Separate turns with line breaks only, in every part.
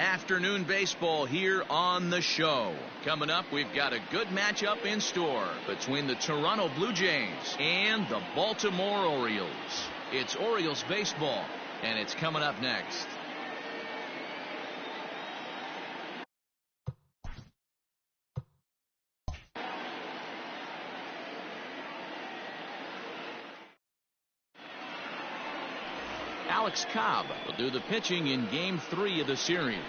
Afternoon baseball here on the show. Coming up, we've got a good matchup in store between the Toronto Blue Jays and the Baltimore Orioles. It's Orioles baseball, and it's coming up next. Alex Cobb will do the pitching in Game 3 of the series.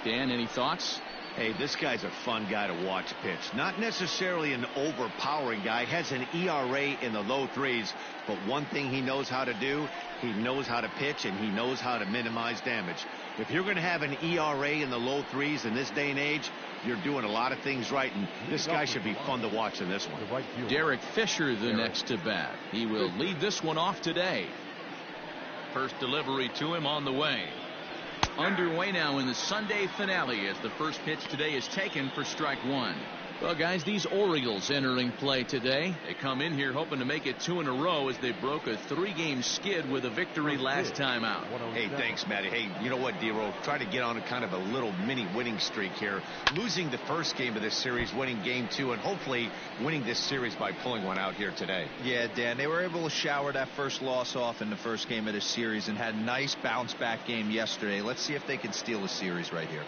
Dan, any thoughts?
Hey, this guy's a fun guy to watch pitch. Not necessarily an overpowering guy. Has an ERA in the low threes. But one thing he knows how to do, he knows how to pitch, and he knows how to minimize damage. If you're going to have an ERA in the low threes in this day and age, you're doing a lot of things right, and this guy should be fun to watch in this one.
Derek Fisher, the next to bat. He will lead this one off today. First delivery to him on the way. Underway now in the Sunday finale as the first pitch today is taken for strike one. Well, guys, these Orioles entering play today. They come in here hoping to make it 2 in a row as they broke a 3-game skid with a victory last time out.
Hey, thanks, Matty. Hey, you know what, D-Roll? Try to get on a kind of a little mini winning streak here. Losing the first game of this series, winning Game 2, and hopefully winning this series by pulling one out here today.
Yeah, Dan, they were able to shower that first loss off in the first game of this series and had a nice bounce-back game yesterday. Let's see if they can steal the series right here.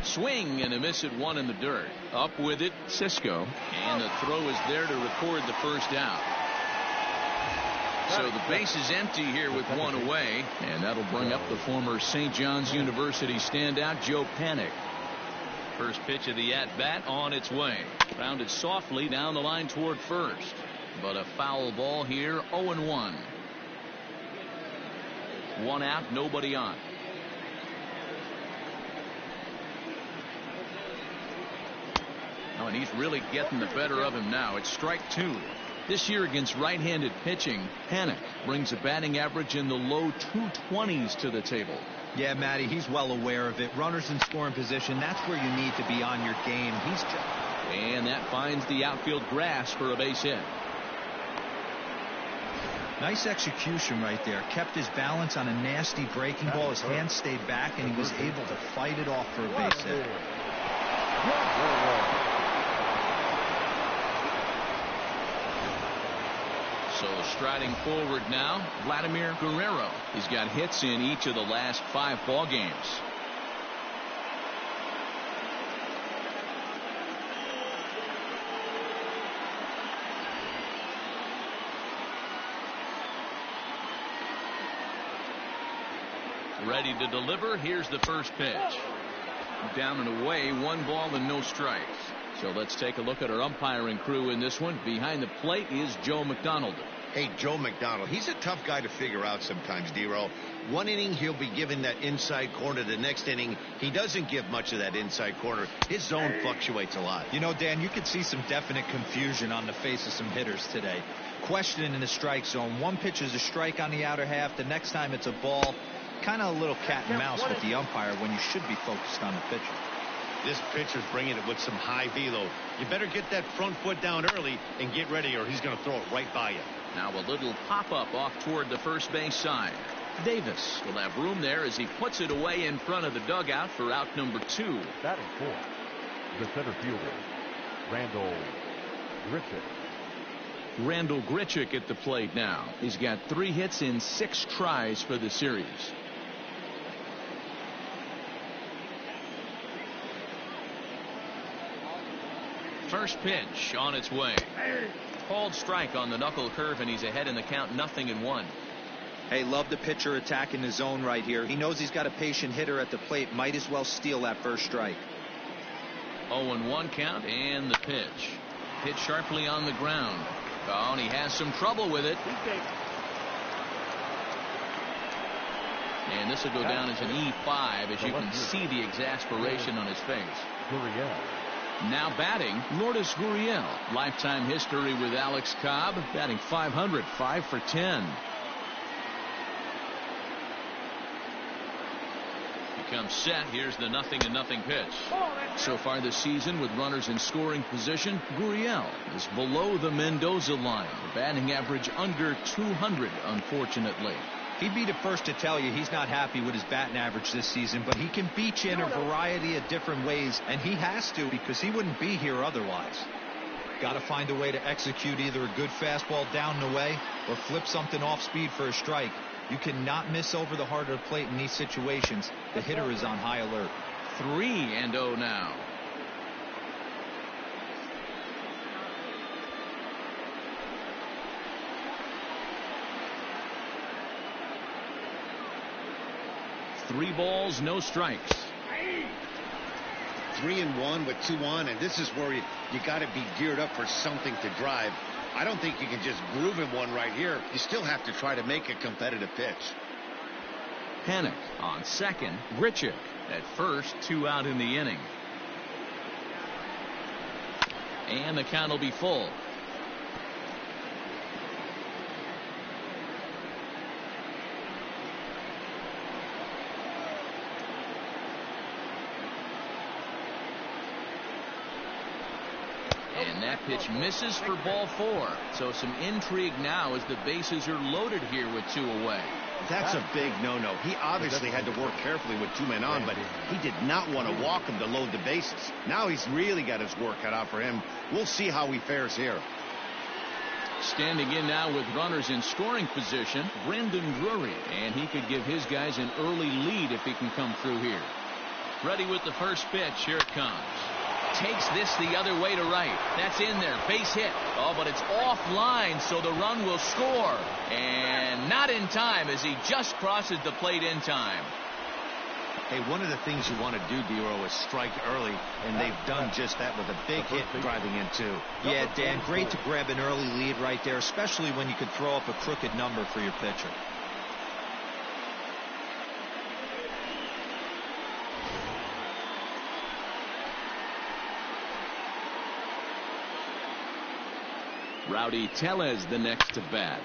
Swing and a miss at one in the dirt. Up with it, Cisco. And the throw is there to record the first out. So the base is empty here with one away. And that'll bring up the former St. John's University standout, Joe Panik. First pitch of the at-bat on its way. Grounded softly down the line toward first. But a foul ball here, 0-1. One out, nobody on. Oh, and he's really getting the better of him now. It's strike two. This year against right-handed pitching, Panik brings a batting average in the low 220s to the table.
Yeah, Matty, he's well aware of it. Runners in scoring position, that's where you need to be on your game.
And that finds the outfield grass for a base hit.
Nice execution right there. Kept his balance on a nasty breaking ball. His hand stayed back, and he was able to fight it off for a base hit.
So striding forward now, Vladimir Guerrero. He's got hits in each of the last 5 ball games. Ready to deliver. Here's the first pitch. Down and away, 1 ball and no strikes. So let's take a look at our umpiring crew in this one. Behind the plate is Joe McDonald.
Hey, Joe McDonald, he's a tough guy to figure out sometimes, D-Roll. One inning, he'll be given that inside corner. The next inning, he doesn't give much of that inside corner. His zone fluctuates a lot.
You know, Dan, you could see some definite confusion on the face of some hitters today. Questioning in the strike zone. One pitch is a strike on the outer half. The next time it's a ball. Kind of a little cat and mouse with the umpire when you should be focused on the pitcher.
This pitcher's bringing it with some high velo. You better get that front foot down early and get ready, or he's going to throw it right by you.
Now a little pop-up off toward the first base side. Davis will have room there as he puts it away in front of the dugout for out number 2.
Batting fourth, the center fielder, Randall Grichuk.
Randall Grichuk at the plate now. He's got 3 hits in 6 tries for the series. First pitch on its way. Called strike on the knuckle curve, and he's ahead in the count, 0-1.
Hey, love the pitcher attacking the zone right here. He knows he's got a patient hitter at the plate. Might as well steal that first strike.
0-1 count, and the pitch. Hit sharply on the ground. Oh, and he has some trouble with it. And this will go down as an E5, as you can see the exasperation on his face. Now batting, Lourdes Gurriel. Lifetime history with Alex Cobb, batting .500, 5 for 10. He comes set. Here's the 0-0 pitch. So far this season, with runners in scoring position, Gurriel is below the Mendoza line. Batting average under 200, unfortunately.
He'd be the first to tell you he's not happy with his batting average this season, but he can beat you in a variety of different ways, and he has to because he wouldn't be here otherwise. Got to find a way to execute either a good fastball down the way or flip something off speed for a strike. You cannot miss over the heart of the plate in these situations. The hitter is on high alert.
3-0 now. Three balls, no strikes.
3-1 with 2 on, and this is where you got to be geared up for something to drive. I don't think you can just groove him one right here. You still have to try to make a competitive pitch.
Panic on second. Grichuk at first, 2 out in the inning. And the count will be full. And that pitch misses for ball 4. So some intrigue now as the bases are loaded here with 2 away.
That's a big no-no. He obviously had to work carefully with 2 men on, but he did not want to walk him to load the bases. Now he's really got his work cut out for him. We'll see how he fares here.
Standing in now with runners in scoring position, Brandon Drury, and he could give his guys an early lead if he can come through here. Ready with the first pitch. Here it comes. Takes this the other way to right. That's in there. Base hit. Oh, but it's offline, so the run will score. And not in time as he just crosses the plate in time.
Hey, one of the things you want to do, Dero, is strike early, and they've done just that with a big hit driving in, too.
Yeah, Dan, great to grab an early lead right there, especially when you could throw up a crooked number for your pitcher.
Rowdy Tellez the next to bat.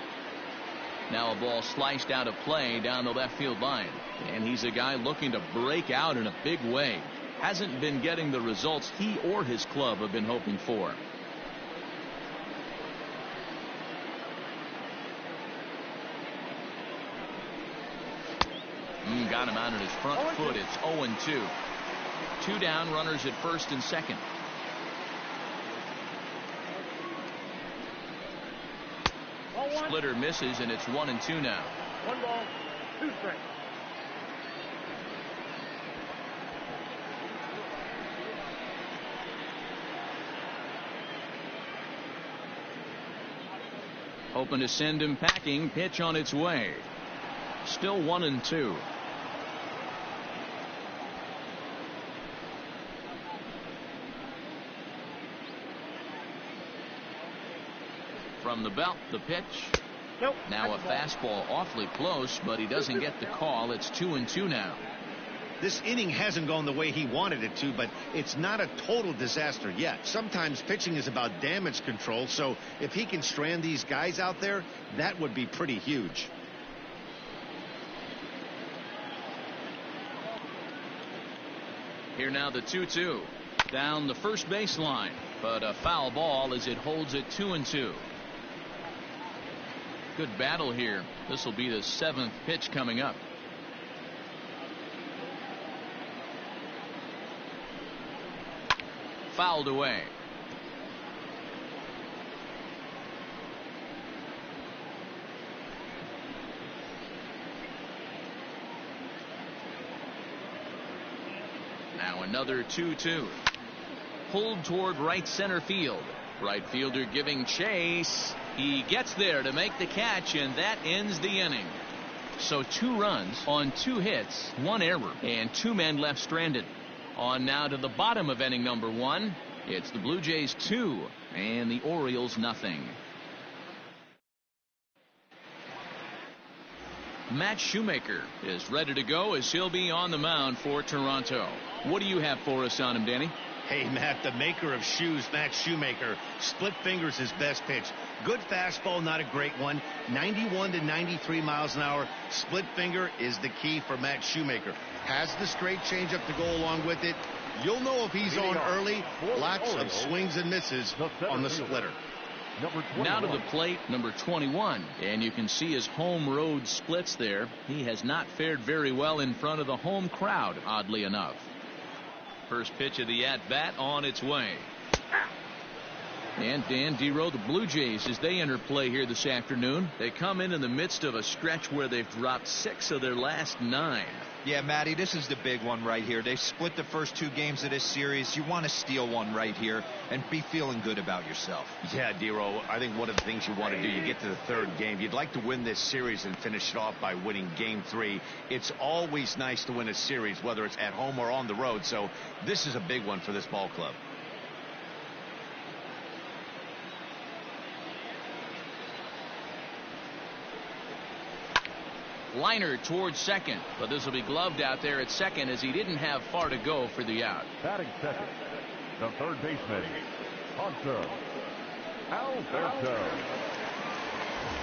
Now a ball sliced out of play down the left field line. And he's a guy looking to break out in a big way. Hasn't been getting the results he or his club have been hoping for. Got him out on his front foot. It's 0-2. 2 down, runners at first and second. Splitter misses, and it's 1-2 now.
1 ball, 2 strikes.
Hoping to send him packing. Pitch on its way. Still 1-2. From the belt, the pitch.
Nope.
Now a fastball awfully close, but he doesn't get the call. It's 2-2 now.
This inning hasn't gone the way he wanted it to, but it's not a total disaster yet. Sometimes pitching is about damage control, so if he can strand these guys out there, that would be pretty huge.
Here now the 2-2. Down the first baseline, but a foul ball as it holds it 2-2. Good battle here. This will be the 7th pitch coming up. Fouled away. Now another 2-2. Pulled toward right center field. Right fielder giving chase. He gets there to make the catch, and that ends the inning. So 2 runs on 2 hits, 1 error, and 2 men left stranded. On now to the bottom of inning number 1. It's the Blue Jays 2 and the Orioles nothing. Matt Shoemaker is ready to go as he'll be on the mound for Toronto. What do you have for us on him, Danny?
Hey, Matt, the maker of shoes, Matt Shoemaker. Split fingers his best pitch. Good fastball, not a great one. 91 to 93 miles an hour. Split finger is the key for Matt Shoemaker. Has the straight changeup to go along with it. You'll know if he's on early. Lots of swings and misses on the splitter.
Number 21.
Now to the plate, number 21. And you can see his home road splits there. He has not fared very well in front of the home crowd, oddly enough. First pitch of the at-bat on its way. And Dan Dero, the Blue Jays, as they enter play here this afternoon, they come in the midst of a stretch where they've dropped 6 of their last 9.
Yeah, Matty, this is the big one right here. They split the first 2 games of this series. You want to steal one right here and be feeling good about yourself.
Yeah, Dero, I think one of the things you want to do, you get to the 3rd game, you'd like to win this series and finish it off by winning game 3. It's always nice to win a series, whether it's at home or on the road. So this is a big one for this ball club.
Liner towards second, but this will be gloved out there at second as he didn't have far to go for the out.
Batting second, the third baseman, Hunter Alberto.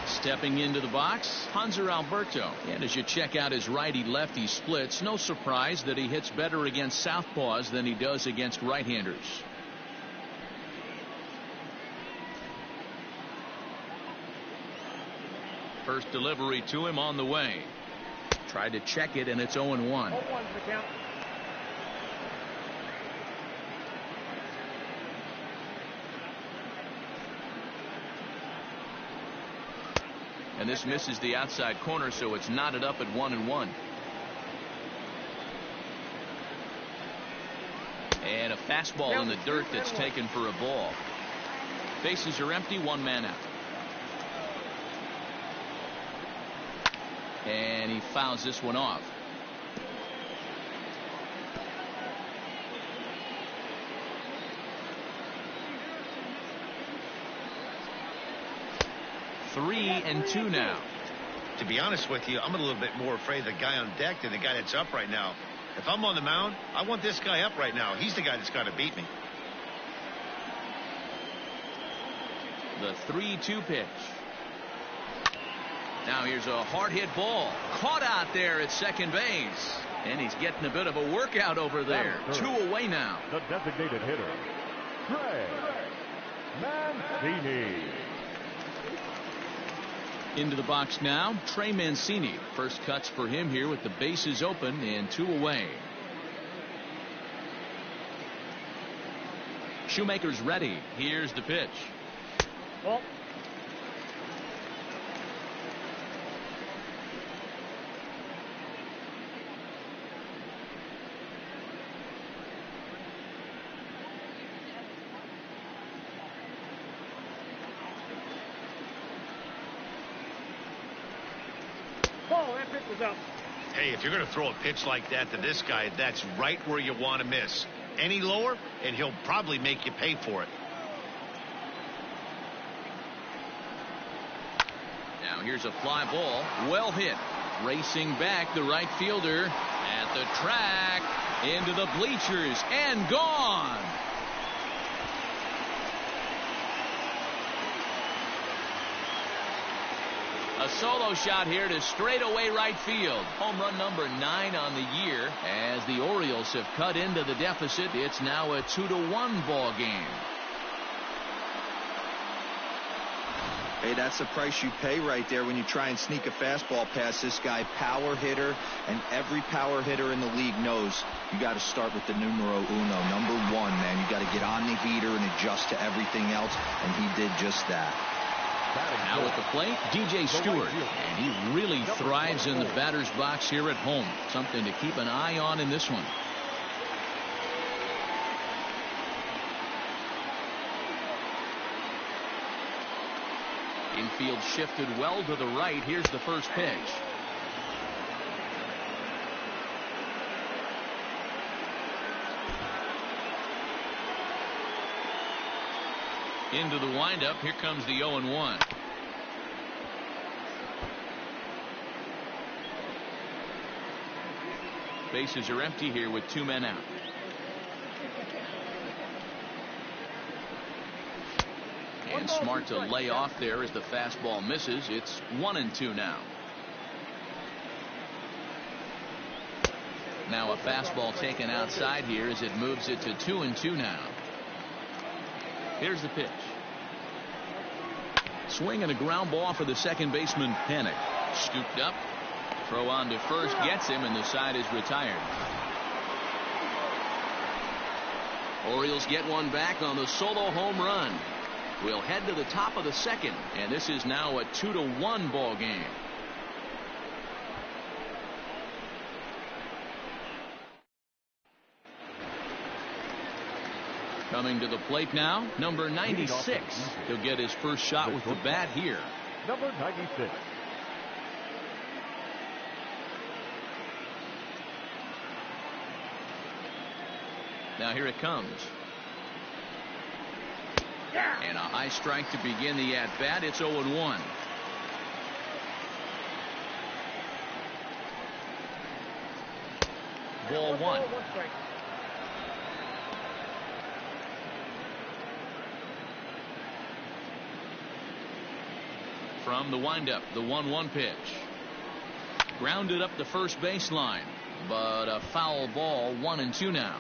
Stepping into the box, Hanser Alberto. And as you check out his righty-lefty splits, no surprise that he hits better against southpaws than he does against right-handers. First delivery to him on the way. Tried to check it, and it's 0-1. And this misses the outside corner, so it's knotted up at 1-1. And a fastball in the dirt that's taken for a ball. Bases are empty, 1 man out. And he fouls this one off. Three and two now.
To be honest with you, I'm a little bit more afraid of the guy on deck than the guy that's up right now. If I'm on the mound, I want this guy up right now. He's the guy that's got to beat me.
The 3-2 pitch. Now here's a hard hit ball caught out there at second base, and he's getting a bit of a workout over there. 2 away now.
The designated hitter, Trey Mancini.
Into the box now, Trey Mancini. First cuts for him here with the bases open and 2 away. Shoemaker's ready. Here's the pitch.
Well, that pitch was up.
Hey, if you're going to throw a pitch like that to this guy, that's right where you want to miss. Any lower, and he'll probably make you pay for it.
Now here's a fly ball, well hit. Racing back, the right fielder at the track, into the bleachers, and gone. A solo shot here to straightaway right field. Home run number 9 on the year. As the Orioles have cut into the deficit, it's now a 2-1 ball game.
Hey, that's the price you pay right there when you try and sneak a fastball past this guy. Power hitter, and every power hitter in the league knows you got to start with the numero uno, number 1, man. You got to get on the heater and adjust to everything else, and he did just that.
Now at the plate, DJ Stewart, and he really thrives in the batter's box here at home. Something to keep an eye on in this one. Infield shifted well to the right. Here's the first pitch. Into the windup. Here comes the 0-1. Bases are empty here with 2 men out. And smart to lay off there as the fastball misses. It's 1-2 now. Now a fastball taken outside here as it moves it to 2-2 now. Here's the pitch. Swing and a ground ball for the second baseman, Panik. Scooped up. Throw on to first gets him, and the side is retired. Orioles get one back on the solo home run. We'll head to the top of the second, and this is now a 2-1 ball game. Coming to the plate now, number 96. He'll get his first shot with the bat here.
Number 96.
Now here it comes. And a high strike to begin the at-bat. It's 0-1. Ball one. From the windup, the 1-1 pitch. Grounded up the first baseline, but a foul ball. 1-2 now.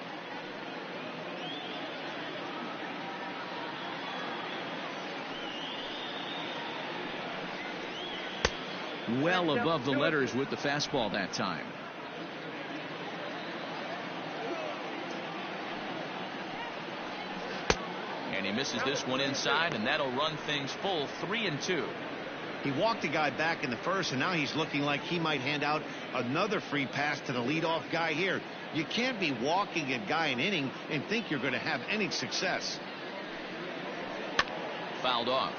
Well above the letters with the fastball that time. And he misses this one inside, and that'll run things full. 3-2.
He walked a guy back in the first, and now he's looking like he might hand out another free pass to the leadoff guy here. You can't be walking a guy an inning and think you're going to have any success.
Fouled off.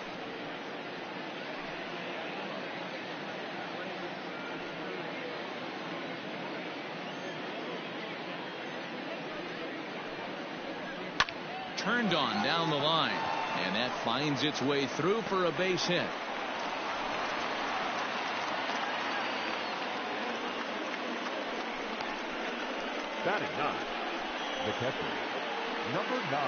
Turned on down the line, and that finds its way through for a base hit.
Batting 9. The catcher, number 9.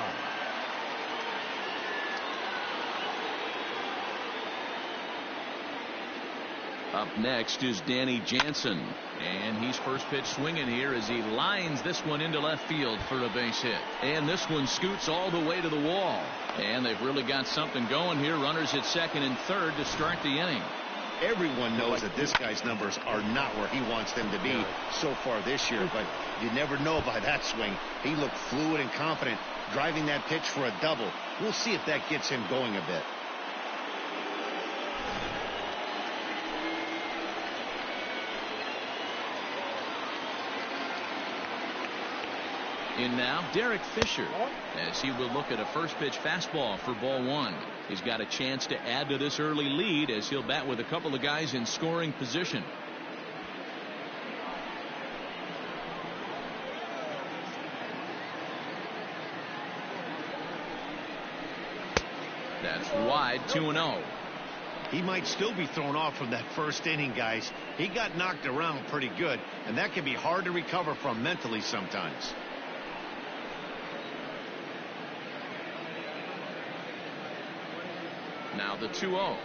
Up next is Danny Jansen, and he's first pitch swinging here as he lines this one into left field for a base hit. And this one scoots all the way to the wall. And they've really got something going here. Runners at second and third to start the inning.
Everyone knows that this guy's numbers are not where he wants them to be so far this year, but you never know by that swing. He looked fluid and confident, driving that pitch for a double. We'll see if that gets him going a bit.
In now, Derek Fisher, as he will look at a first pitch fastball for ball one. He's got a chance to add to this early lead as he'll bat with a couple of guys in scoring position. That's wide, 2-0.
He might still be thrown off from that first inning, guys. He got knocked around pretty good, and that can be hard to recover from mentally sometimes.
Now the 2-0.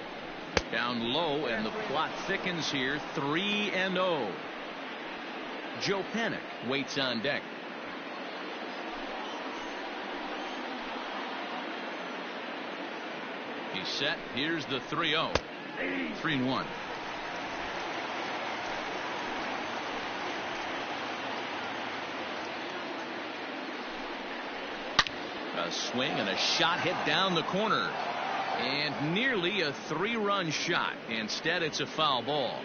Down low, and the plot thickens here. 3-0. Joe Panik waits on deck. He's set. Here's the 3-0. 3-1. A swing and a shot hit down the corner. And nearly a 3-run shot. Instead, it's a foul ball.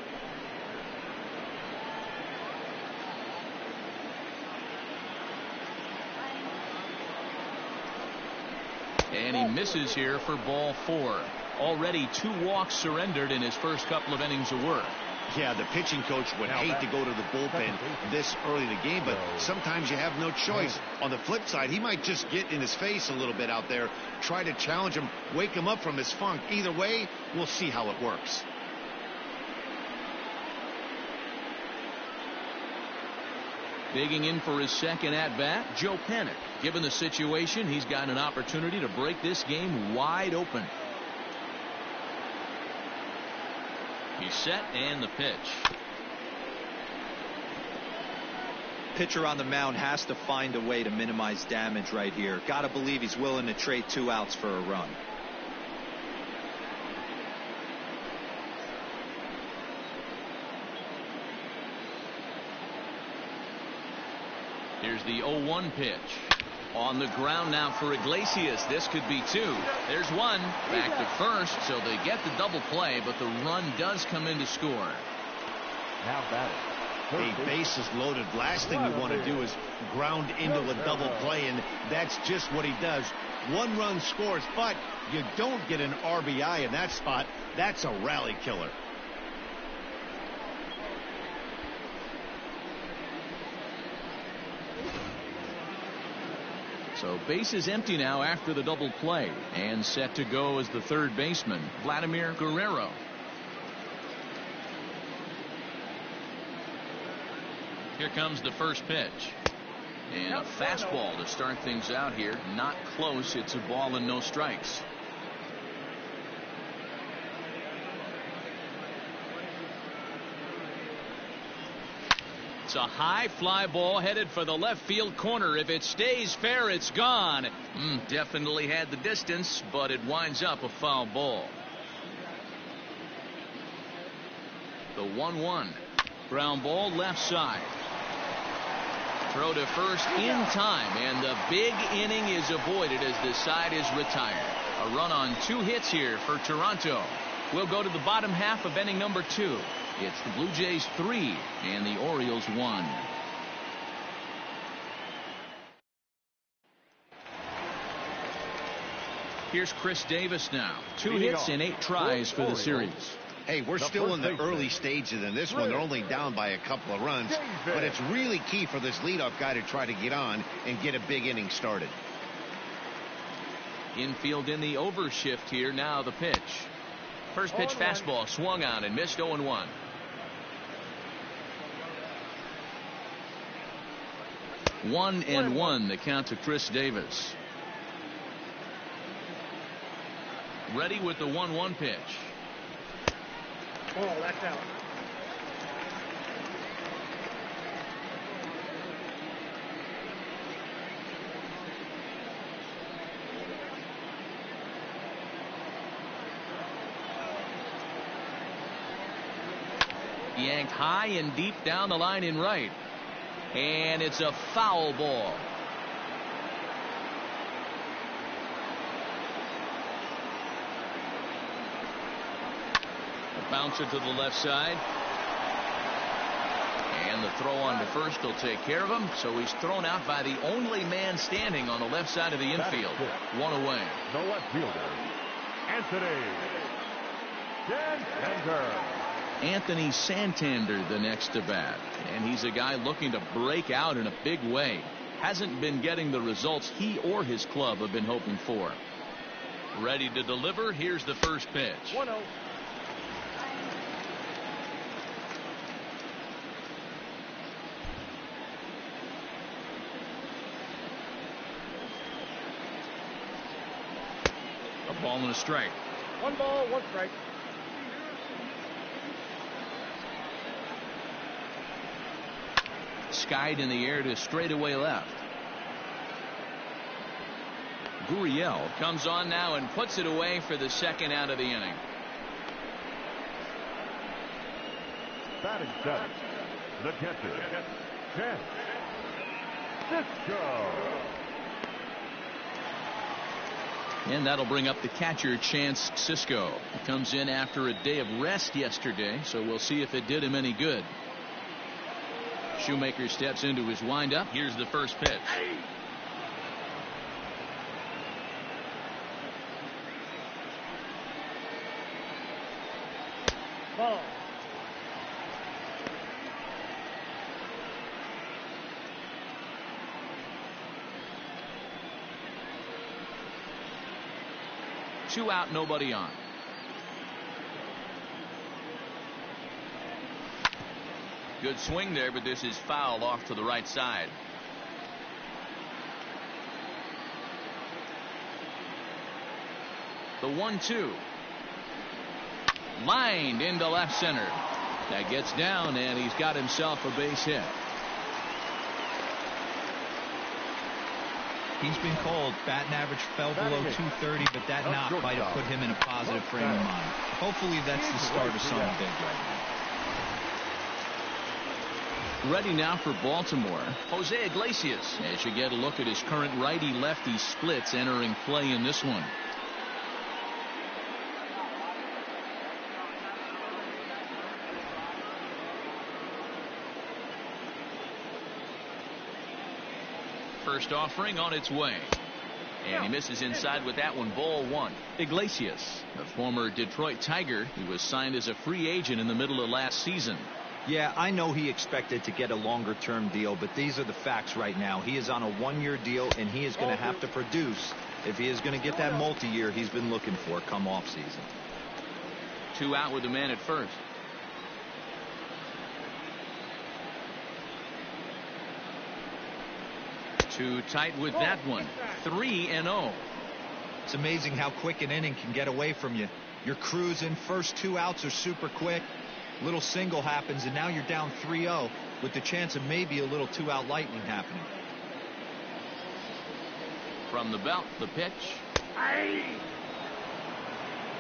And he misses here for ball 4. Already 2 walks surrendered in his first couple of innings of work.
Yeah, the pitching coach would hate to go to the bullpen this early in the game, but sometimes you have no choice. On the flip side, he might just get in his face a little bit out there, try to challenge him, wake him up from his funk. Either way, we'll see how it works.
Digging in for his second at-bat, Joe Panik. Given the situation, he's got an opportunity to break this game wide open. He's set, and the pitch.
Pitcher on the mound has to find a way to minimize damage right here. Got to believe he's willing to trade 2 outs for a run.
Here's the 0-1 pitch. On the ground now for Iglesias. This could be two. There's one. Back to first, so they get the double play, but the run does come in to score.
Now batting.
A base is loaded. Last thing you want to do is ground into a double play, and that's just what he does. One run scores, but you don't get an RBI in that spot. That's a rally killer.
So base is empty now after the double play, and set to go as the third baseman, Vladimir Guerrero. Here comes the first pitch. And a fastball to start things out here. Not close. It's a ball and no strikes. It's a high fly ball headed for the left field corner. If it stays fair, it's gone. Definitely had the distance, but it winds up a foul ball. The 1-1. Ground ball left side. Throw to first in time, and the big inning is avoided as the side is retired. A run on 2 hits here for Toronto. We'll go to the bottom half of inning number 2. It's the Blue Jays 3 and the Orioles 1. Here's Chris Davis now. 2 hits in 8 tries for the series.
Hey, we're still in the early stages in this one. They're only down by a couple of runs, but it's really key for this leadoff guy to try to get on and get a big inning started.
Infield in the overshift here. Now the pitch. First pitch fastball swung on and missed. 0-1. One and one the count to Chris Davis. Ready with the 1-1 pitch.
Oh, that's out.
Yanked high and deep down the line in right. And it's a foul ball. A bouncer to the left side. And the throw on to first will take care of him. So he's thrown out by the only man standing on the left side of the infield. One away.
The left fielder,
Anthony Santander the next to bat, and he's a guy looking to break out in a big way. Hasn't been getting the results he or his club have been hoping for. Ready to deliver. Here's the first pitch.
1-0.
A ball and a strike.
1 ball, 1 strike.
Skied in the air to straightaway left. Gurriel comes on now and puts it away for the second out of the inning.
Batting seventh, the catcher, Chance Cisco.
And that'll bring up the catcher, Chance Cisco. He comes in after a day of rest yesterday, so we'll see if it did him any good. Shoemaker steps into his windup. Here's the first pitch.
Ball.
Two out, nobody on. Good swing there, but this is foul off to the right side. The 1-2. Lined into left center. That gets down, and he's got himself a base hit.
He's been called. Batting average fell below 230, but that knock might have put him in a positive frame of mind. Hopefully that's the start of something big right now.
Ready now for Baltimore, Jose Iglesias. As you get a look at his current righty-lefty splits entering play in this one. First offering on its way. And he misses inside with that one. Ball one. Iglesias, a former Detroit Tiger. He was signed as a free agent in the middle of last season.
Yeah, I know he expected to get a longer-term deal, but these are the facts right now. He is on a one-year deal, and he is going to have to produce if he is going to get that multi-year he's been looking for come off-season.
2 out with the man at first. Too tight with that one. 3-0.
It's amazing how quick an inning can get away from you. You're cruising. First 2 outs are super quick. Little single happens, and now you're down 3-0 with the chance of maybe a little 2-out lightning happening.
From the belt, the pitch.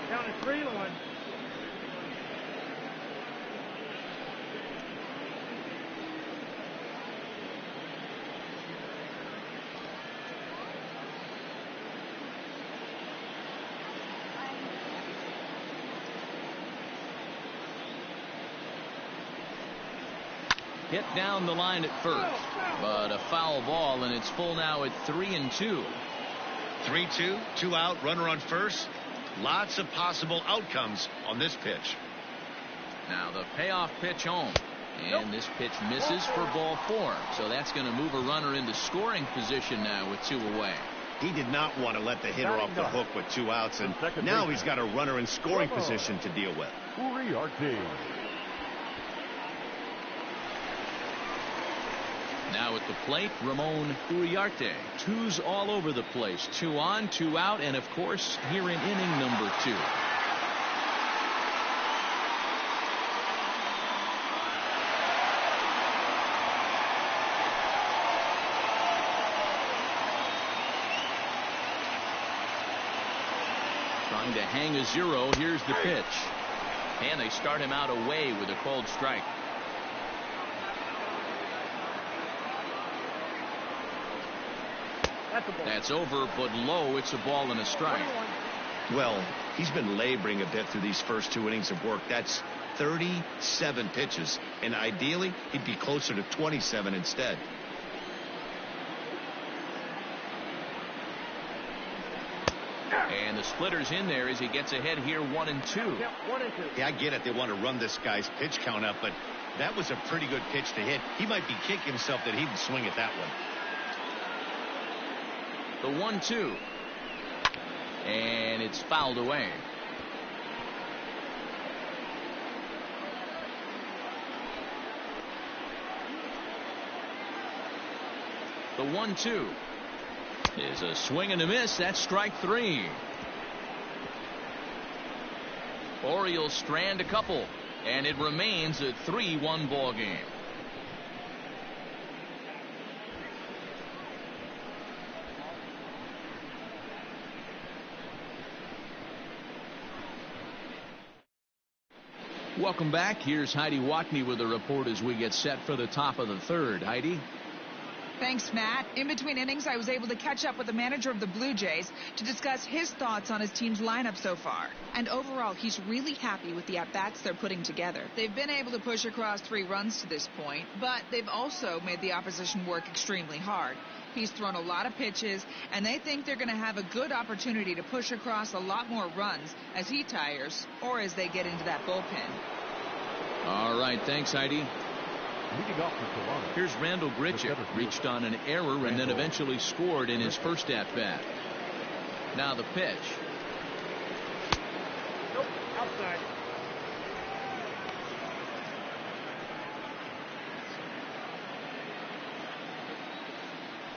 Down to 3-1.
Hit down the line at first, but a foul ball, and it's full now at 3-2.
3-2, 2 out, runner on first. Lots of possible outcomes on this pitch.
Now the payoff pitch home, and this pitch misses for ball 4. So that's going to move a runner into scoring position now with 2 away.
He did not want to let the hitter off the hook with 2 outs, and now he's got a runner in scoring position to deal with.
Now at the plate, Ramon Uriarte. 2's all over the place. 2 on, 2 out, and of course here in inning number 2. Trying to hang a 0. Here's the pitch. And they start him out away with a called strike. That's over, but low. It's a ball and a strike.
Well, he's been laboring a bit through these first 2 innings of work. That's 37 pitches, and ideally he'd be closer to 27 instead.
And the splitter's in there as he gets ahead here 1-2.
Yep, 1-2.
Yeah, I get it. They want to run this guy's pitch count up, but that was a pretty good pitch to hit. He might be kicking himself that he didn't swing at that one.
The 1-2. And it's fouled away. The 1-2 is a swing and a miss. That's strike 3. Orioles strand a couple, and it remains a 3-1 ball game. Welcome back. Here's Heidi Watney with a report as we get set for the top of the 3rd. Heidi?
Thanks, Matt. In between innings, I was able to catch up with the manager of the Blue Jays to discuss his thoughts on his team's lineup so far. And overall, he's really happy with the at-bats they're putting together. They've been able to push across 3 runs to this point, but they've also made the opposition work extremely hard. He's thrown a lot of pitches, and they think they're going to have a good opportunity to push across a lot more runs as he tires or as they get into that bullpen.
All right, thanks, Heidi.
Leading off for Toronto.
Here's Randall Grichuk. Reached on an error and then eventually scored in his first at-bat. Now the pitch.
Nope, outside.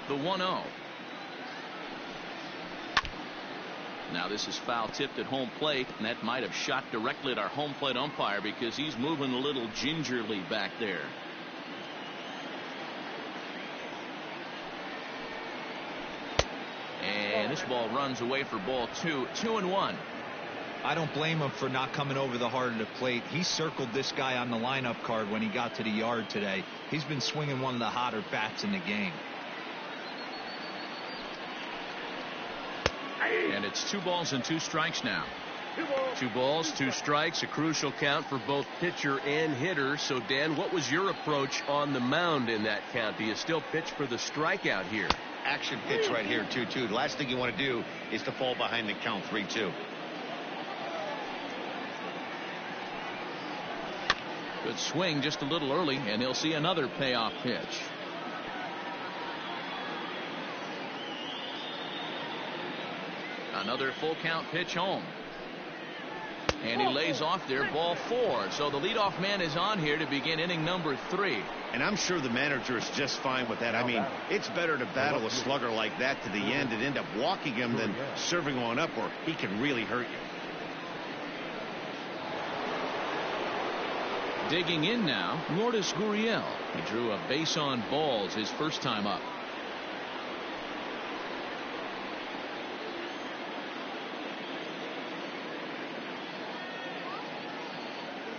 The 1-0. Now this is foul tipped at home plate, and that might have shot directly at our home plate umpire because he's moving a little gingerly back there. And this ball runs away for ball 2. 2-1.
I don't blame him for not coming over the heart of the plate. He circled this guy on the lineup card when he got to the yard today. He's been swinging one of the hotter bats in the game.
And it's 2 balls and 2 strikes now. 2 balls, 2 strikes, a crucial count for both pitcher and hitter. So, Dan, what was your approach on the mound in that count? Do you still pitch for the strikeout here?
Action pitch right here, 2-2. The last thing you want to do is to fall behind the count 3-2.
Good swing just a little early, and he'll see another payoff pitch. Another full count pitch home. And he lays off there, ball 4. So the leadoff man is on here to begin inning number 3.
And I'm sure the manager is just fine with that. I mean, it's better to battle a slugger like that to the end and end up walking him than serving on up where he can really hurt you.
Digging in now, Lourdes Gurriel. He drew a base on balls his first time up.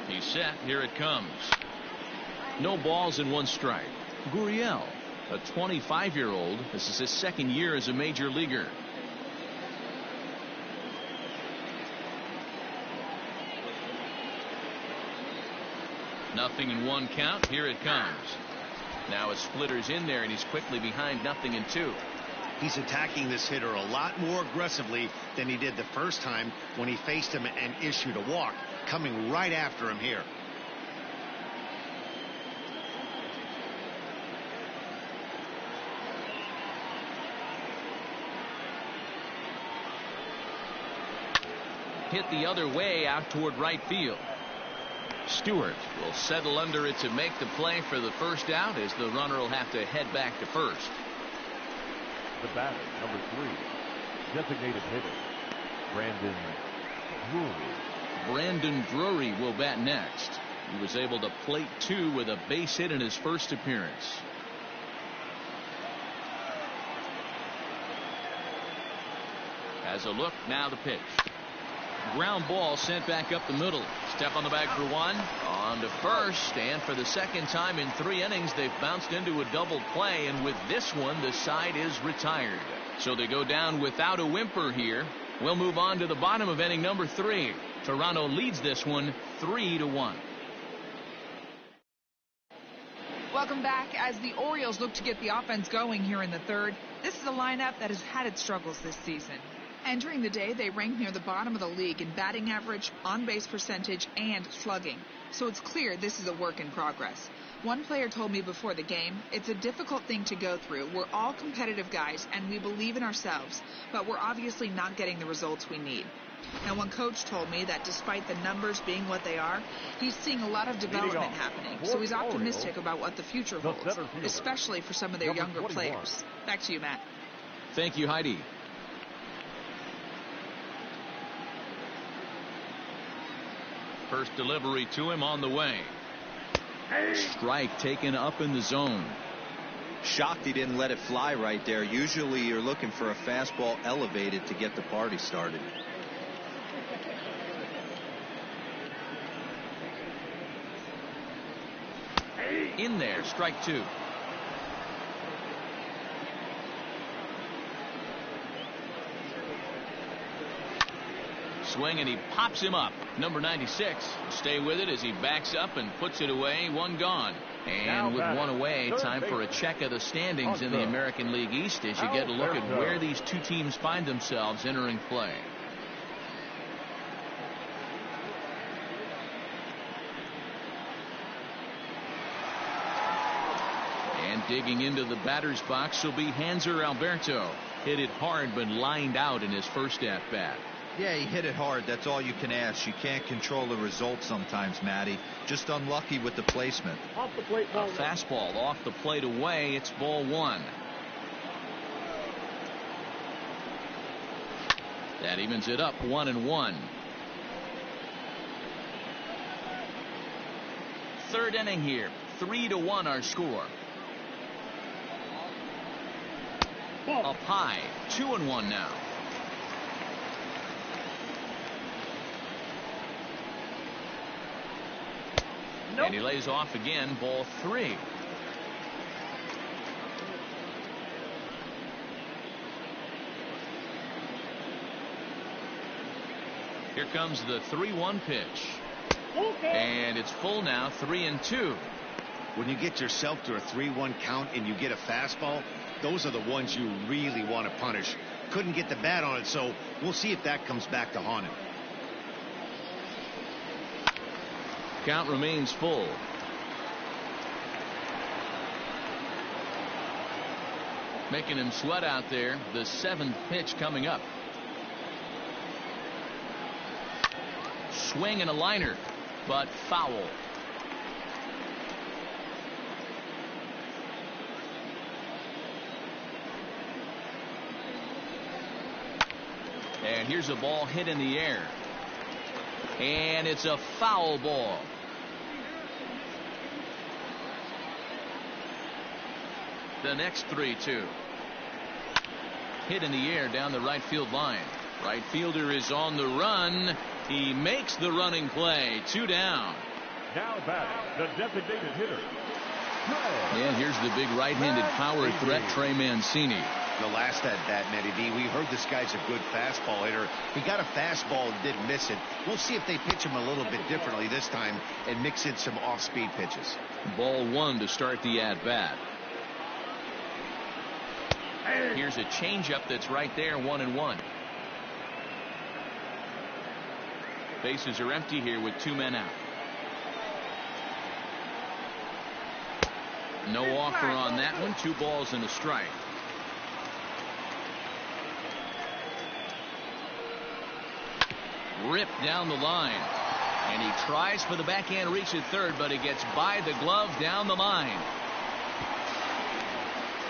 He's set. Here it comes. No balls and 1 strike. Gurriel, a 25-year-old. This is his 2nd year as a major leaguer. Nothing in 1 count. Here it comes. Now a splitter's in there, and he's quickly behind 0-2.
He's attacking this hitter a lot more aggressively than he did the first time when he faced him and issued a walk. Coming right after him here.
Hit the other way out toward right field. Stewart will settle under it to make the play for the first out, as the runner will have to head back to first.
The batter, number 3, designated hitter, Brandon Drury.
Brandon Drury will bat next. He was able to plate 2 with a base hit in his first appearance. As a look, now the pitch. Ground ball sent back up the middle. Step on the bag for 1. On to first, and for the 2nd time in 3 innings, they've bounced into a double play, and with this one, the side is retired. So they go down without a whimper here. We'll move on to the bottom of inning number 3. Toronto leads this one 3-1.
Welcome back. As the Orioles look to get the offense going here in the 3rd, this is a lineup that has had its struggles this season. Entering the day, they rank near the bottom of the league in batting average, on-base percentage, and slugging. So it's clear this is a work in progress. One player told me before the game, it's a difficult thing to go through. We're all competitive guys, and we believe in ourselves, but we're obviously not getting the results we need. Now, one coach told me that despite the numbers being what they are, he's seeing a lot of development happening, so he's optimistic about what the future holds, especially for some of their younger players. Back to you, Matt.
Thank you, Heidi. First delivery to him on the way. Strike taken up in the zone.
Shocked he didn't let it fly right there. Usually you're looking for a fastball elevated to get the party started.
In there, strike 2. Swing, and he pops him up. Number 96. Stay with it as he backs up and puts it away. 1 gone. And with 1 away, time for a check of the standings in the American League East as you get a look at where these 2 teams find themselves entering play. And digging into the batter's box will be Hanser Alberto. Hit it hard but lined out in his first at-bat.
Yeah, he hit it hard. That's all you can ask. You can't control the result sometimes, Matty. Just unlucky with the placement.
Off the plate, ball
A fastball off the plate away. It's ball 1. That evens it up 1-1. 3rd inning here. 3-1 our score. Up high. 2-1 now. And he lays off again, ball 3. Here comes the 3-1 pitch. And it's full now, 3-2.
When you get yourself to a 3-1 count and you get a fastball, those are the ones you really want to punish. Couldn't get the bat on it, so we'll see if that comes back to haunt him.
Count remains full. Making him sweat out there. The 7th pitch coming up. Swing and a liner, but foul. And here's a ball hit in the air. And it's a foul ball. The next 3-2. Hit in the air down the right field line. Right fielder is on the run. He makes the running play. 2 down.
Now back, the designated hitter.
And here's the big right-handed power threat, Trey Mancini.
The last at bat, Matty D, we heard this guy's a good fastball hitter. He got a fastball and didn't miss it. We'll see if they pitch him a little bit differently this time and mix in some off-speed pitches.
Ball 1 to start the at-bat. Here's a changeup that's right there, 1-1. Bases are empty here with 2 men out. No offer on that one. 2 balls and a strike. Ripped down the line. And he tries for the backhand reach at third, but it gets by the glove down the line.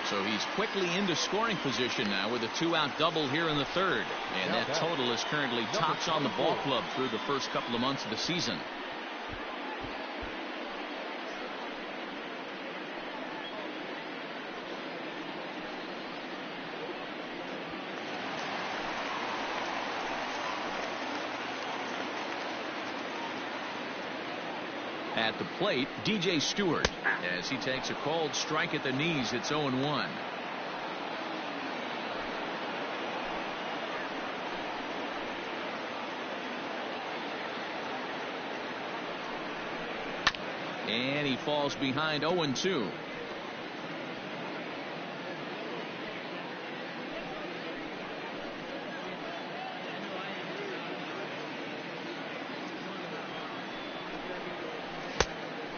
So he's quickly into scoring position now with a 2-out double here in the 3rd. And that total is currently tops on the ball club through the first couple of months of the season. At the plate, DJ Stewart, as he takes a called strike at the knees. It's 0-1. And he falls behind. 0-2.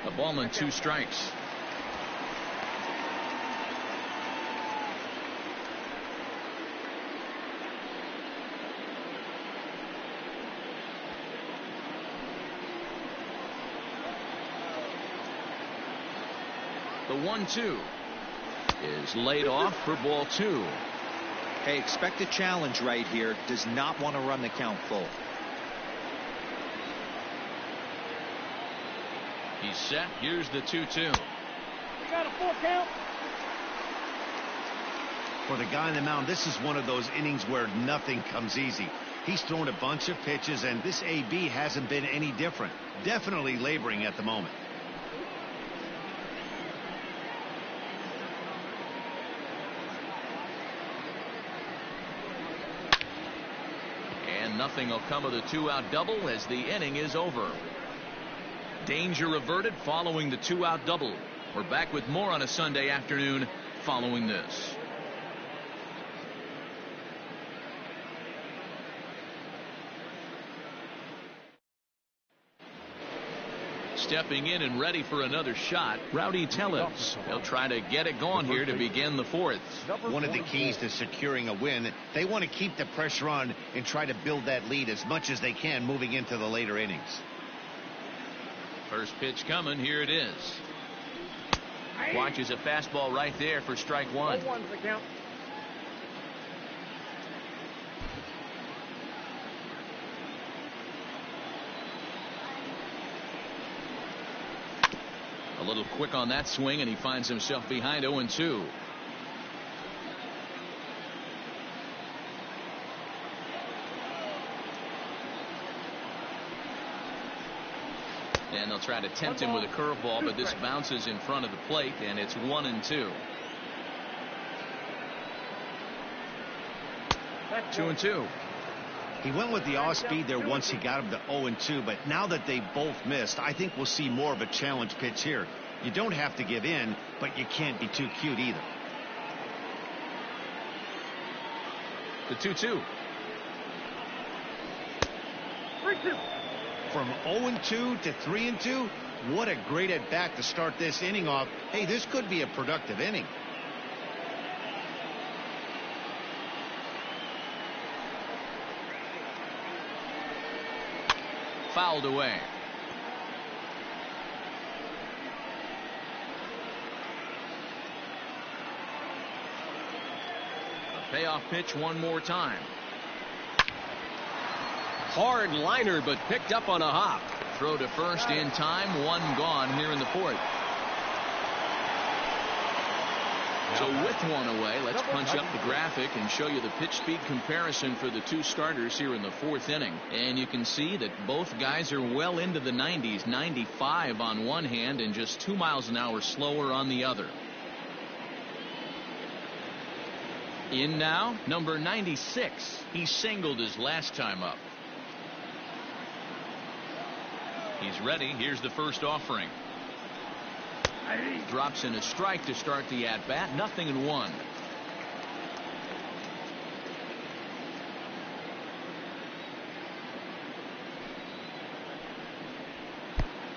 A ball and 2 strikes. The 1-2 is laid off for ball 2.
Hey, expect a challenge right here. Does not want to run the count full.
He's set. Here's the 2-2.
You got a 4 count.
For the guy on the mound, this is one of those innings where nothing comes easy. He's thrown a bunch of pitches, and this AB hasn't been any different. Definitely laboring at the moment.
And nothing will come of the 2-out double as the inning is over. Danger averted following the 2-out double. We're back with more on a Sunday afternoon following this. Stepping in and ready for another shot, Rowdy Tellez. They'll try to get it going here to begin the 4th.
One of the keys to securing a win, they want to keep the pressure on and try to build that lead as much as they can moving into the later innings.
First pitch coming. Here it is. Watches a fastball right there for strike 1.
0-1's the count.
A little quick on that swing, and he finds himself behind. 0-2. And they'll try to tempt him with a curveball, but this bounces in front of the plate, and it's 1-2. 2-2.
He went with the off speed there once he got him to 0-2, but now that they both missed, I think we'll see more of a challenge pitch here. You don't have to give in, but you can't be too cute either.
The 2-2.
3-2.
From 0-2 to 3-2, what a great at bat to start this inning off. Hey, this could be a productive inning.
Fouled away. A payoff pitch one more time.
Hard liner, but picked up on a hop.
Throw to first in time. One gone here in the fourth. So with one away, let's punch up the graphic and show you the pitch speed comparison for the two starters here in the fourth inning. And you can see that both guys are well into the 90s, 95 on one hand and just 2 miles an hour slower on the other. In now, number 96. He singled his last time up. He's ready. Here's the first offering. Drops in a strike to start the at-bat. 0-1.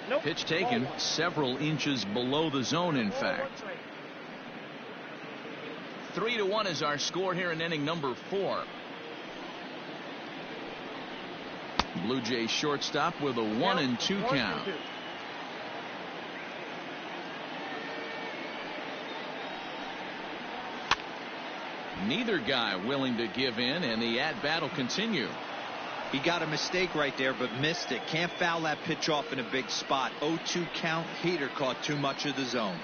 Nope.
Pitch taken several inches below the zone, in fact. 3-1 is our score here in inning number 4. Blue Jays shortstop with a 1-2 count. Neither guy willing to give in, and the at-bat will continue.
He got a mistake right there, but missed it. Can't foul that pitch off in a big spot. 0-2 count. Heater caught too much of the zone.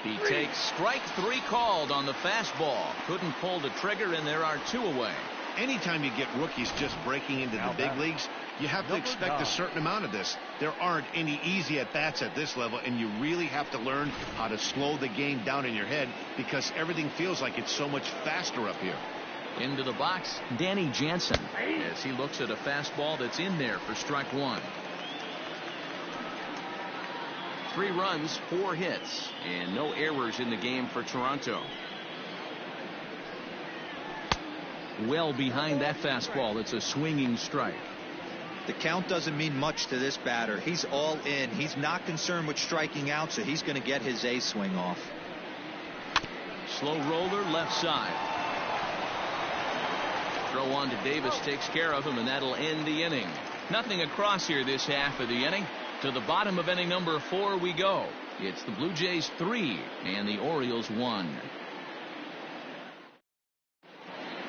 He takes strike 3 called on the fastball. Couldn't pull the trigger, and there are 2 away.
Anytime you get rookies just breaking into the big leagues, you have to expect a certain amount of this. There aren't any easy at-bats at this level, and you really have to learn how to slow the game down in your head because everything feels like it's so much faster up here.
Into the box, Danny Jansen, as he looks at a fastball that's in there for strike 1. 3 runs, 4 hits, and no errors in the game for Toronto. Well behind that fastball. It's a swinging strike.
The count doesn't mean much to this batter. He's all in. He's not concerned with striking out, so he's going to get his A swing off.
Slow roller left side. Throw on to Davis takes care of him, and that'll end the inning. Nothing across here this half of the inning. To the bottom of inning number 4 we go. It's the Blue Jays 3 and the Orioles 1.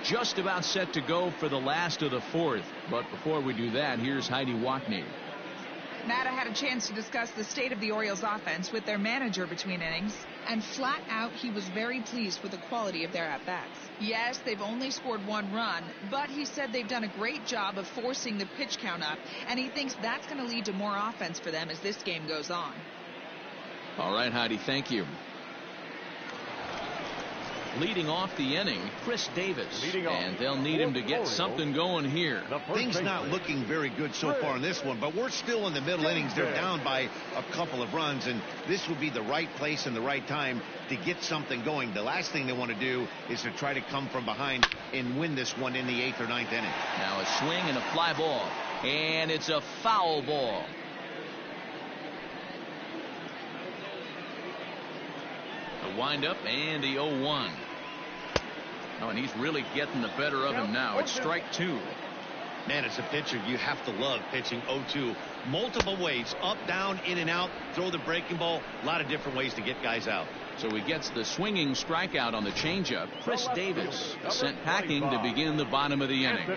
Just about set to go for the last of the fourth. But before we do that, here's Heidi Watney.
Matt, I had a chance to discuss the state of the Orioles offense with their manager between innings, and flat out he was very pleased with the quality of their at-bats. Yes, they've only scored 1 run, but he said they've done a great job of forcing the pitch count up, and he thinks that's going to lead to more offense for them as this game goes on.
All right, Heidi, thank you. Leading off the inning, Chris Davis, and they'll need him to get something going here.
Things not looking very good so far in this one, but we're still in the middle innings. They're down by a couple of runs, and this would be the right place and the right time to get something going. The last thing they want to do is to try to come from behind and win this one in the 8th or 9th inning.
Now a swing and a fly ball, and it's a foul ball. The windup and the 0-1. Oh, and he's really getting the better of him now. It's strike 2.
Man, as a pitcher, you have to love pitching 0-2. Multiple ways, up, down, in and out, throw the breaking ball. A lot of different ways to get guys out.
So he gets the swinging strikeout on the changeup. Chris Davis sent packing to begin the bottom of the inning.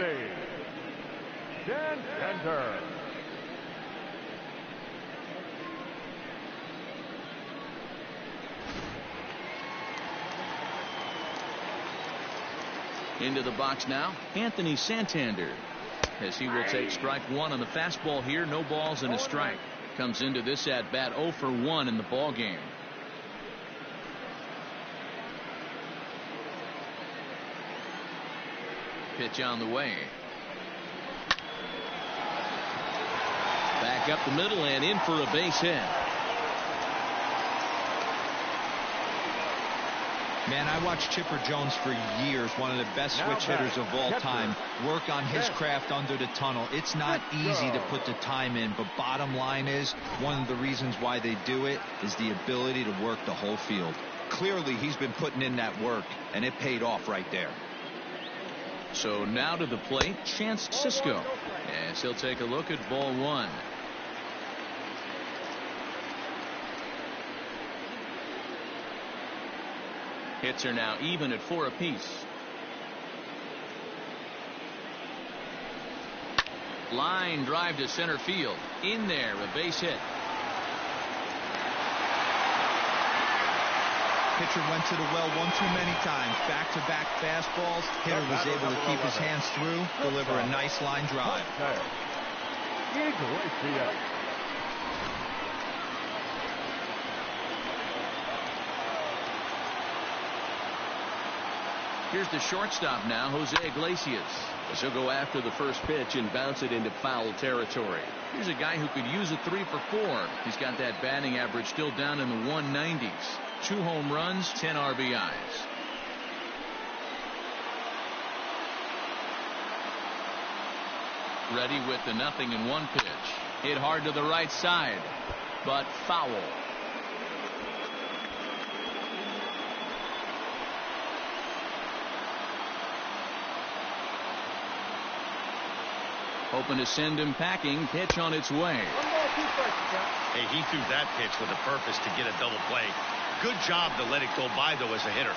Into the box now, Anthony Santander, as he will take strike 1 on the fastball here. No balls and a strike. Comes into this at bat 0 for 1 in the ball game. Pitch on the way. Back up the middle and in for a base hit.
Man, I watched Chipper Jones for years, one of the best switch hitters of all time, work on his craft under the tunnel. It's not easy to put the time in, but bottom line is, one of the reasons why they do it is the ability to work the whole field. Clearly, he's been putting in that work, and it paid off right there.
So now to the plate, Chance Sisco. As he'll take a look at ball 1. Hits are now even at 4 apiece. Line drive to center field. In there, a base hit.
Pitcher went to the well one too many times. Back-to-back fastballs. Hitter was able to keep his hands through, deliver a nice line drive.
Here's the shortstop now, Jose Iglesias.
As he'll go after the first pitch and bounce it into foul territory.
Here's a guy who could use a 3 for 4. He's got that batting average still down in the 190s. 2 home runs, 10 RBIs. Ready with the 0-1 pitch. Hit hard to the right side, but foul. Hoping to send him packing. Pitch on its way.
Hey, he threw that pitch with a purpose to get a double play. Good job to let it go by, though, as a hitter.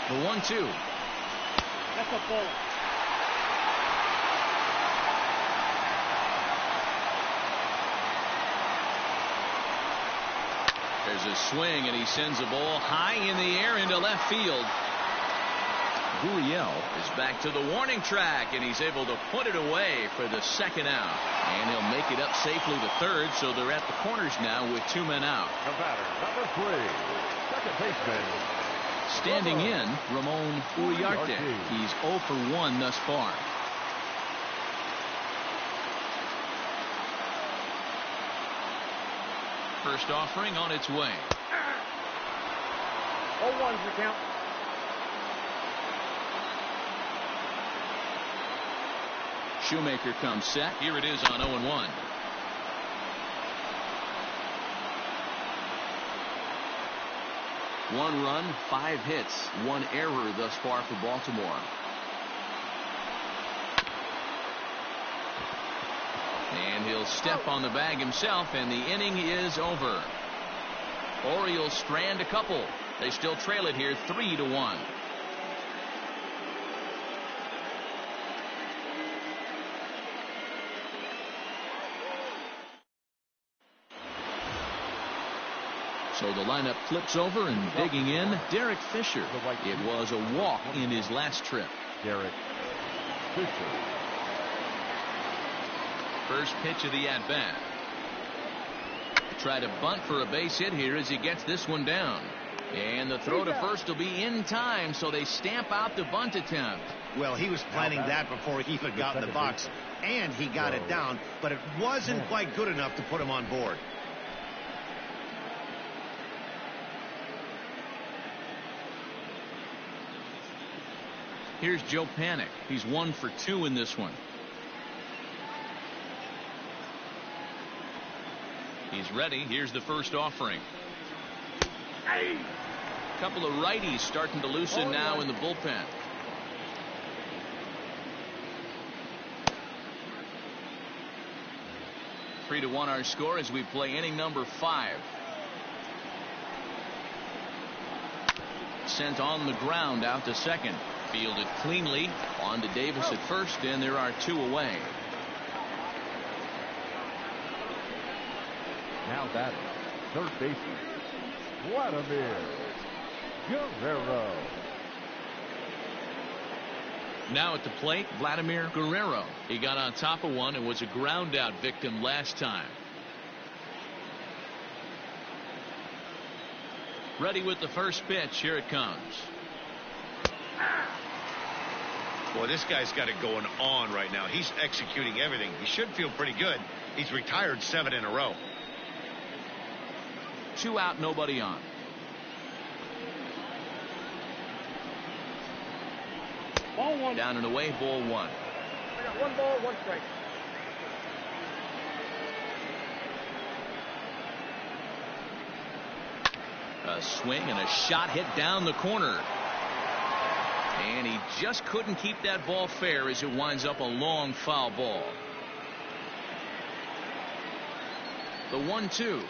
The 1-2.
That's a ball.
There's a swing, and he sends a ball high in the air into left field. Gurriel is back to the warning track, and he's able to put it away for the second out. And he'll make it up safely to third, so they're at the corners now with 2 men out.
The batter, number 3, second baseman.
Standing in, Ramon Uriarte. He's 0 for 1 thus far. First offering on its way.
0-1's the count.
Shoemaker comes set. Here it is on 0-1. One run, 5 hits, 1 error thus far for Baltimore. And he'll step on the bag himself, and the inning is over. Orioles strand a couple. They still trail it here 3-1. So the lineup flips over, and digging in, Derek Fisher. It was a walk in his last trip.
Derek Fisher.
First pitch of the at-bat. Try to bunt for a base hit here as he gets this one down. And the throw to first will be in time, so they stamp out the bunt attempt.
Well, he was planning that before he even got in the box, and he got it down, but it wasn't quite good enough to put him on board.
Here's Joe Panik. He's 1 for 2 in this one. He's ready. Here's the first offering. Couple of righties starting to loosen now in the bullpen. Three to 1 our score as we play inning number 5. Sent on the ground out to second. Fielded cleanly. On to Davis at first, and there are 2 away.
Now batting, third baseman, Vladimir Guerrero.
Now at the plate, Vladimir Guerrero. He got on top of one and was a ground out victim last time. Ready with the first pitch. Here it comes.
Boy, this guy's got it going on right now. He's executing everything. He should feel pretty good. He's retired 7 in a row.
2 out, nobody on.
Ball 1.
Down and away, ball 1.
I got 1 ball, 1 strike.
A swing and a shot hit down the corner. And he just couldn't keep that ball fair as it winds up a long foul ball. The 1-2.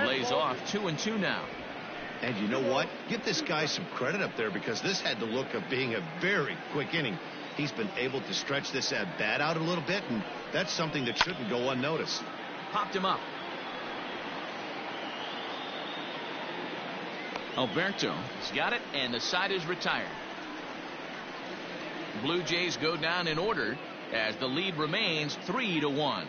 Lays off 2-2 now.
And you know what? Give this guy some credit up there, because this had the look of being a very quick inning. He's been able to stretch this at bat out a little bit, and that's something that shouldn't go unnoticed.
Popped him up. Alberto has got it, and the side is retired. Blue Jays go down in order as the lead remains 3-1.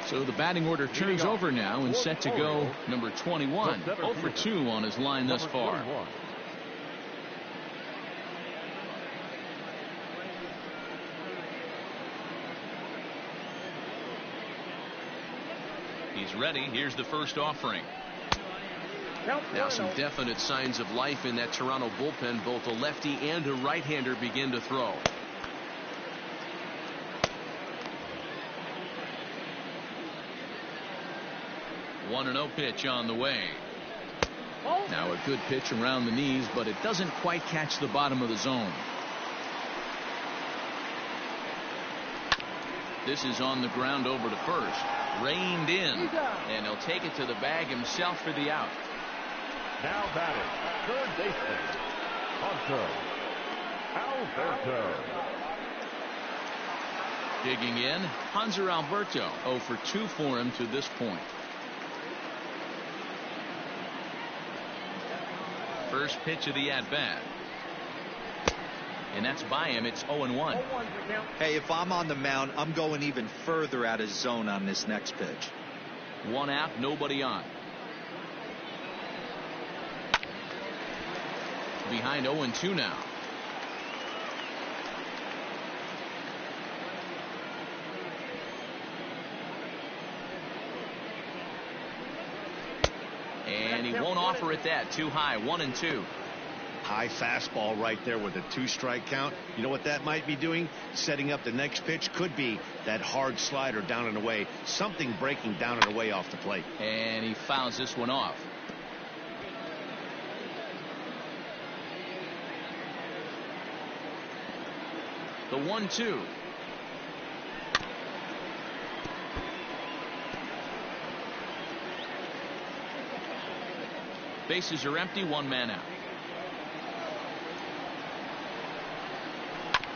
So the batting order turns over now and set to go number 21. 0 for 2 on his line thus far. He's ready. Here's the first offering. Now some definite signs of life in that Toronto bullpen. Both a lefty and a right-hander begin to throw. One 1-0 pitch on the way. Now a good pitch around the knees, but it doesn't quite catch the bottom of the zone. This is on the ground over to first. Reined in, and he'll take it to the bag himself for the out.
Now batting, third baseman, Alberto.
Digging in, Hanser Alberto. 0 for 2 for him to this point. First pitch of the at-bat. And that's by him. It's 0-1.
Hey, if I'm on the mound, I'm going even further out of zone on this next pitch.
1 out, nobody on. Behind 0-2 now. And he won't offer it that. Too high. 1-2.
High fastball right there with a 2-strike count. You know what that might be doing? Setting up the next pitch. Could be that hard slider down and away. Something breaking down and away off the plate.
And he fouls this one off. The 1-2. Bases are empty. 1 man out.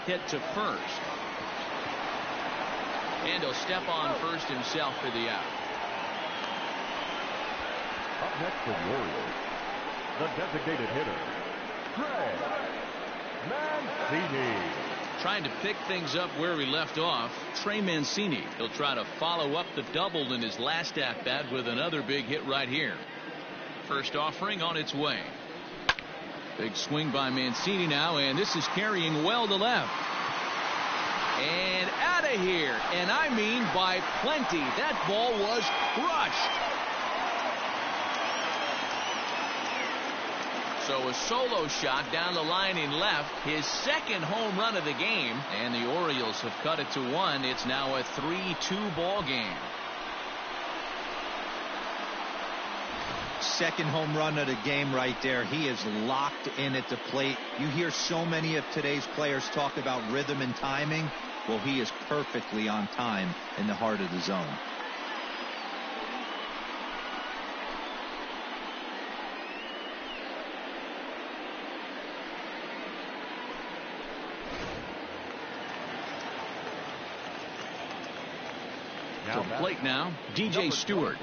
Hit to first. And he'll step on first himself for the out.
Up next for the Orioles, the designated hitter, Trey Mancini.
Trying to pick things up where he left off, Trey Mancini. He'll try to follow up the double in his last at-bat with another big hit right here. First offering on its way. Big swing by Mancini now, and this is carrying well to left. And out of here, and I mean by plenty. That ball was crushed. So a solo shot down the line in left, his second home run of the game, and the Orioles have cut it to 1. It's now a 3-2 ball game.
Second home run of the game right there. He is locked in at the plate. You hear so many of today's players talk about rhythm and timing. Well, he is perfectly on time in the heart of the zone.
To the plate now, DJ Stewart.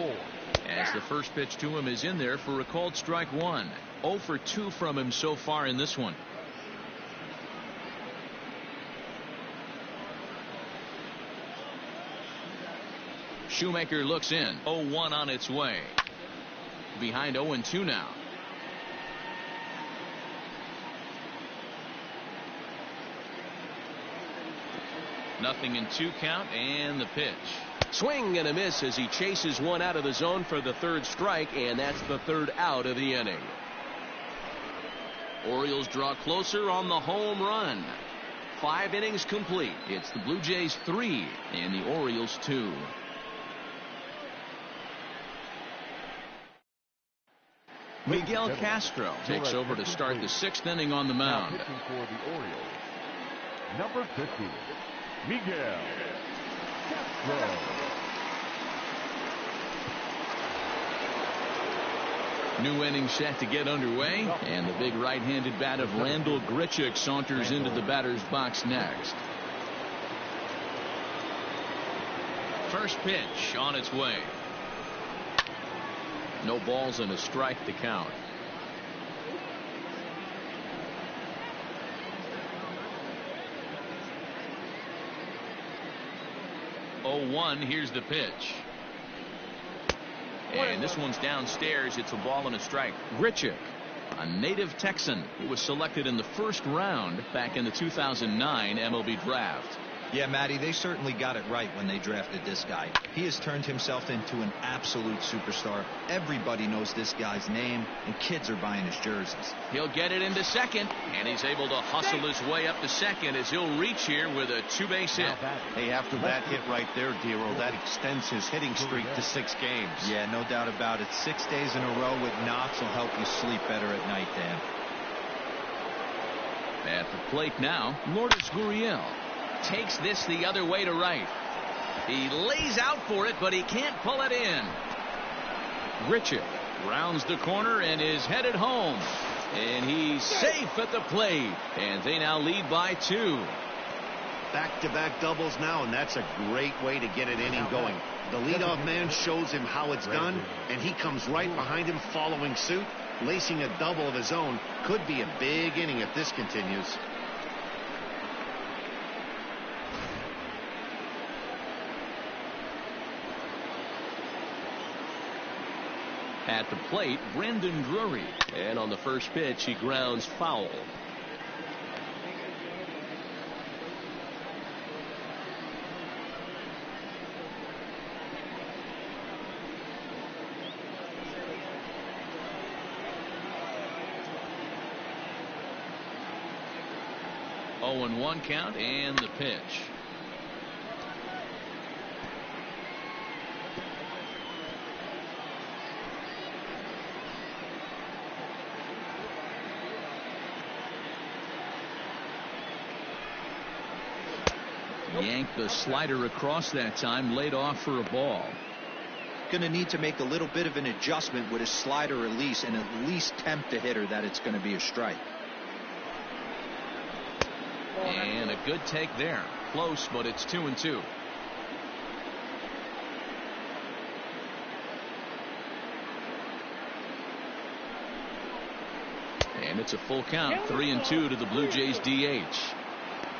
As the first pitch to him is in there for a called strike one. 0 for 2 from him so far in this one. Shoemaker looks in. 0-1 on its way. Behind 0-2 now. Nothing in 2 count, and the pitch.
Swing and a miss as he chases one out of the zone for the third strike, and that's the third out of the inning. Orioles draw closer on the home run. 5 innings complete.
It's the Blue Jays 3 and the Orioles 2. Miguel Castro takes over to start the 6th inning on the mound.
Now pitching for the Orioles, number 50, Miguel Castro.
New inning set to get underway, and the big right-handed bat of Randal Grichuk saunters into the batter's box next. First pitch on its way. No balls and a strike to count. Here's the pitch. And this one's downstairs. It's a ball and a strike. Grichuk, a native Texan who was selected in the first round back in the 2009 MLB draft.
Yeah, Matty, they certainly got it right when they drafted this guy. He has turned himself into an absolute superstar. Everybody knows this guy's name, and kids are buying his jerseys.
He'll get it into second, and he's able to hustle his way up to second as he'll reach here with a 2-base hit.
Hey, after that hit right there, Dero, that extends his hitting streak to 6 games.
Yeah, no doubt about it. 6 days in a row with knocks will help you sleep better at night, Dan.
At the plate now, Lourdes Gurriel takes this the other way to right. He lays out for it, but he can't pull it in. Grichuk rounds the corner and is headed home. And he's safe at the plate. And they now lead by 2.
Back-to-back doubles now, and that's a great way to get an inning going. The leadoff man shows him how it's done, and he comes right behind him following suit. Lacing a double of his own could be a big inning if this continues.
At the plate, Brandon Drury.
And on the first pitch, he grounds foul.
Oh, and 1 count, and the pitch. Yanked the slider across that time, laid off for a ball.
Going to need to make a little bit of an adjustment with his slider release and at least tempt the hitter that it's going to be a strike.
And a good take there. Close, but it's 2-2. And it's a full count. 3-2 to the Blue Jays DH.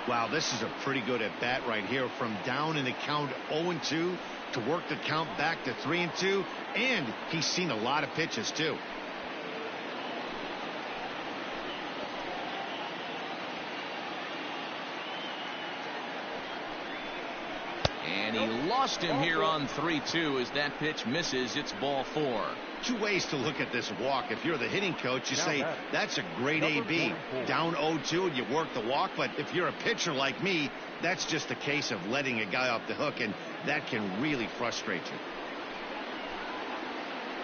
Wow, this is a pretty good at bat right here. From down in the count 0-2 to work the count back to 3-2. And he's seen a lot of pitches too.
And he lost him here on 3-2 as that pitch misses. It's ball 4.
2 ways to look at this walk. If you're the hitting coach, you say that's a great AB. Down 0-2 and you work the walk. But if you're a pitcher like me, that's just a case of letting a guy off the hook, and that can really frustrate you.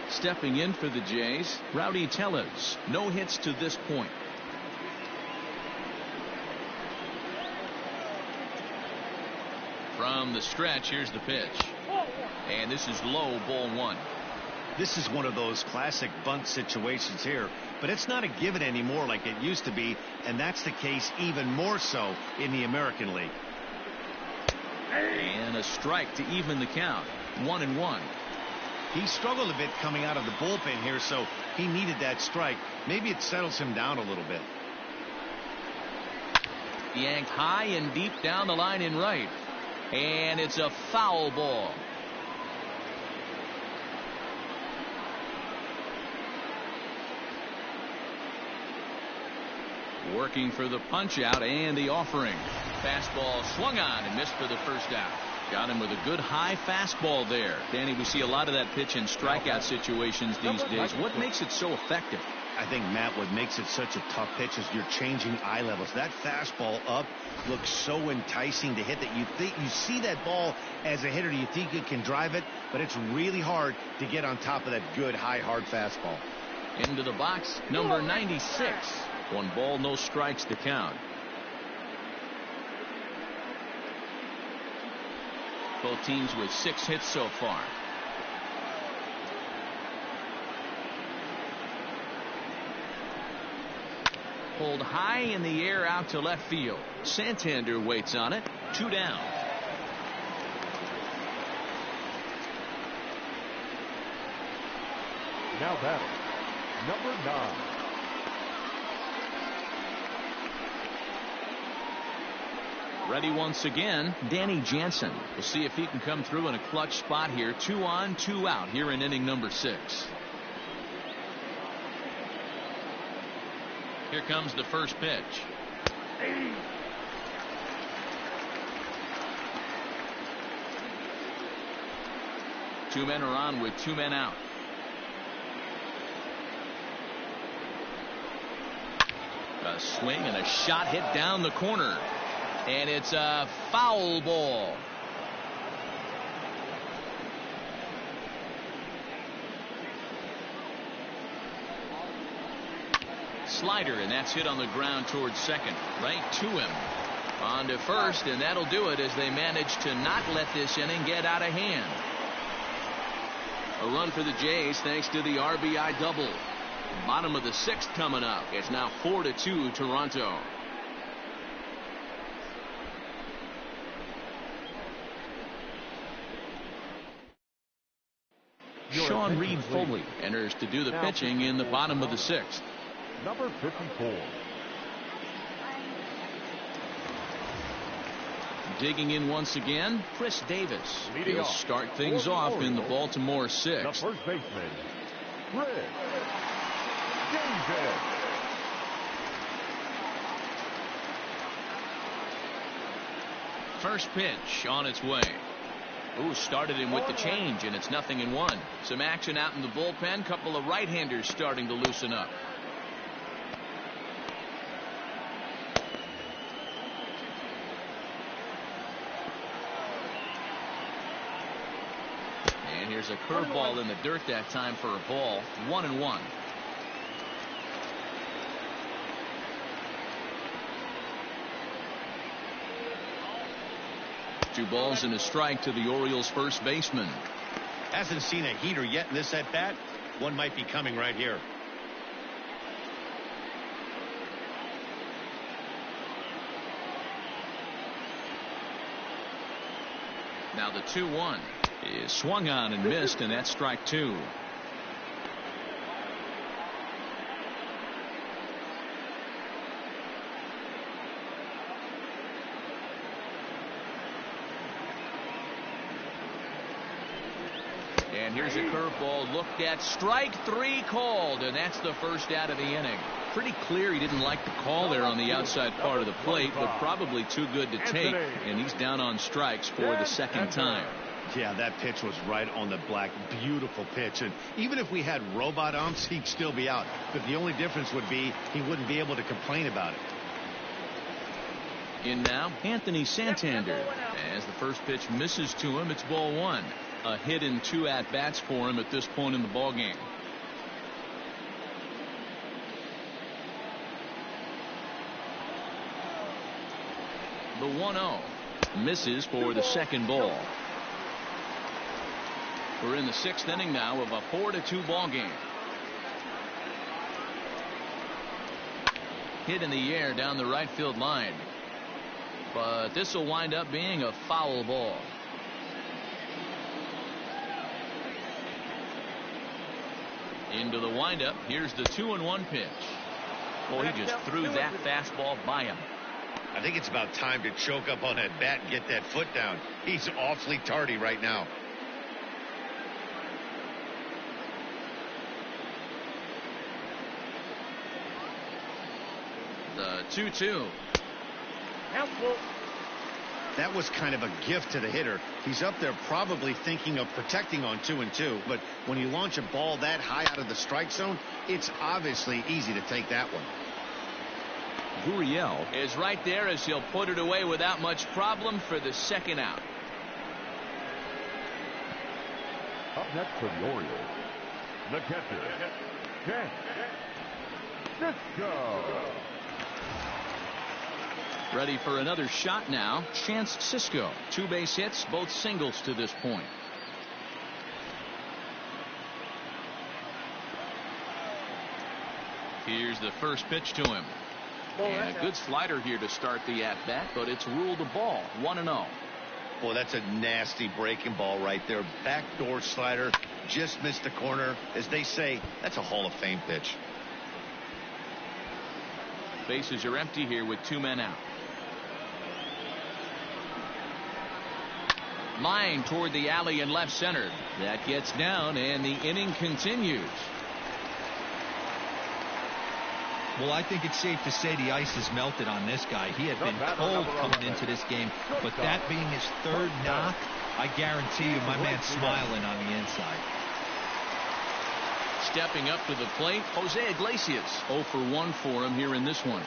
Stepping in for the Jays, Rowdy Tellez. No hits to this point. From the stretch, here's the pitch. And this is low, ball 1.
This is one of those classic bunt situations here, but it's not a given anymore like it used to be, and that's the case even more so in the American League.
And a strike to even the count. 1-1.
He struggled a bit coming out of the bullpen here, so he needed that strike. Maybe it settles him down a little bit.
Yanked high and deep down the line in right. And it's a foul ball. Working for the punch out and the offering. Fastball swung on and missed for the first out. Got him with a good high fastball there. Danny, we see a lot of that pitch in strikeout situations these days. What makes it so effective?
I think, Matt, what makes it such a tough pitch is you're changing eye levels. That fastball up looks so enticing to hit that you see that ball as a hitter. You think you can drive it, but it's really hard to get on top of that good high hard fastball.
Into the box, number 96. 1 ball, no strikes to count. Both teams with 6 hits so far. Pulled high in the air out to left field. Santander waits on it. 2 down.
Now batting, number 9.
Ready once again, Danny Jansen. We'll see if he can come through in a clutch spot here. 2 on, 2 out here in inning number 6. Here comes the first pitch. Two men are on with 2 men out. A swing and a shot hit down the corner. And it's a foul ball. Slider, and that's hit on the ground towards second. Right to him. On to first, and that'll do it as they manage to not let this inning get out of hand. A run for the Jays thanks to the RBI double. Bottom of the 6th coming up. It's now 4-2 Toronto. Sean Reed Foley enters to do the pitching in the bottom of the 6th.
Number 54.
Digging in once again, Chris Davis.
Leading
He'll
off
start things off in the Baltimore 6th.
The first baseman, Chris Davis.
First pitch on its way. Ooh, started him with the change, and it's 0-1. Some action out in the bullpen. Couple of right-handers starting to loosen up. And here's a curveball in the dirt that time for a ball. 1-1. Two balls and a strike to the Orioles first baseman.
Hasn't seen a heater yet in this at bat. One might be coming right here.
Now the 2-1 is swung on and missed, and that's strike 2. And here's a curveball looked at. Strike 3 called, and that's the first out of the inning. Pretty clear he didn't like the call there on the outside part of the plate, but probably too good to take, and he's down on strikes for the second time.
Yeah, that pitch was right on the black. Beautiful pitch, and even if we had robot umps, he'd still be out. But the only difference would be he wouldn't be able to complain about it.
In now, Anthony Santander. As the first pitch misses to him, it's ball 1. A hit in 2 at-bats for him at this point in the ballgame. The 1-0 misses for the second ball. We're in the 6th inning now of a 4-2 ball game. Hit in the air down the right field line. but this will wind up being a foul ball. Into the windup. Here's the 2-1 pitch. Well, he just threw that fastball by him.
I think it's about time to choke up on that bat and get that foot down. He's awfully tardy right now.
The 2-2.
That was kind of a gift to the hitter. He's up there probably thinking of protecting on 2-2, but when you launch a ball that high out of the strike zone, it's obviously easy to take that one.
Gurriel
is right there as he'll put it away without much problem for the second out.
Up next for the Orioles, the catcher, Chance Sisco.
Ready for another shot now. Chance Sisco. 2 base hits, both singles to this point. Here's the first pitch to him. And a good slider here to start the at-bat, but it's ruled a ball. 1-0.
Boy, that's a nasty breaking ball right there. Backdoor slider, just missed the corner. As they say, that's a Hall of Fame pitch.
Bases are empty here with 2 men out. Line toward the alley in left center. That gets down, and the inning continues.
Well, I think it's safe to say the ice has melted on this guy. He had been cold coming into this game, but that being his 3rd knock, I guarantee you my man's smiling on the inside.
Stepping up to the plate, Jose Iglesias. 0 for 1 for him here in this one.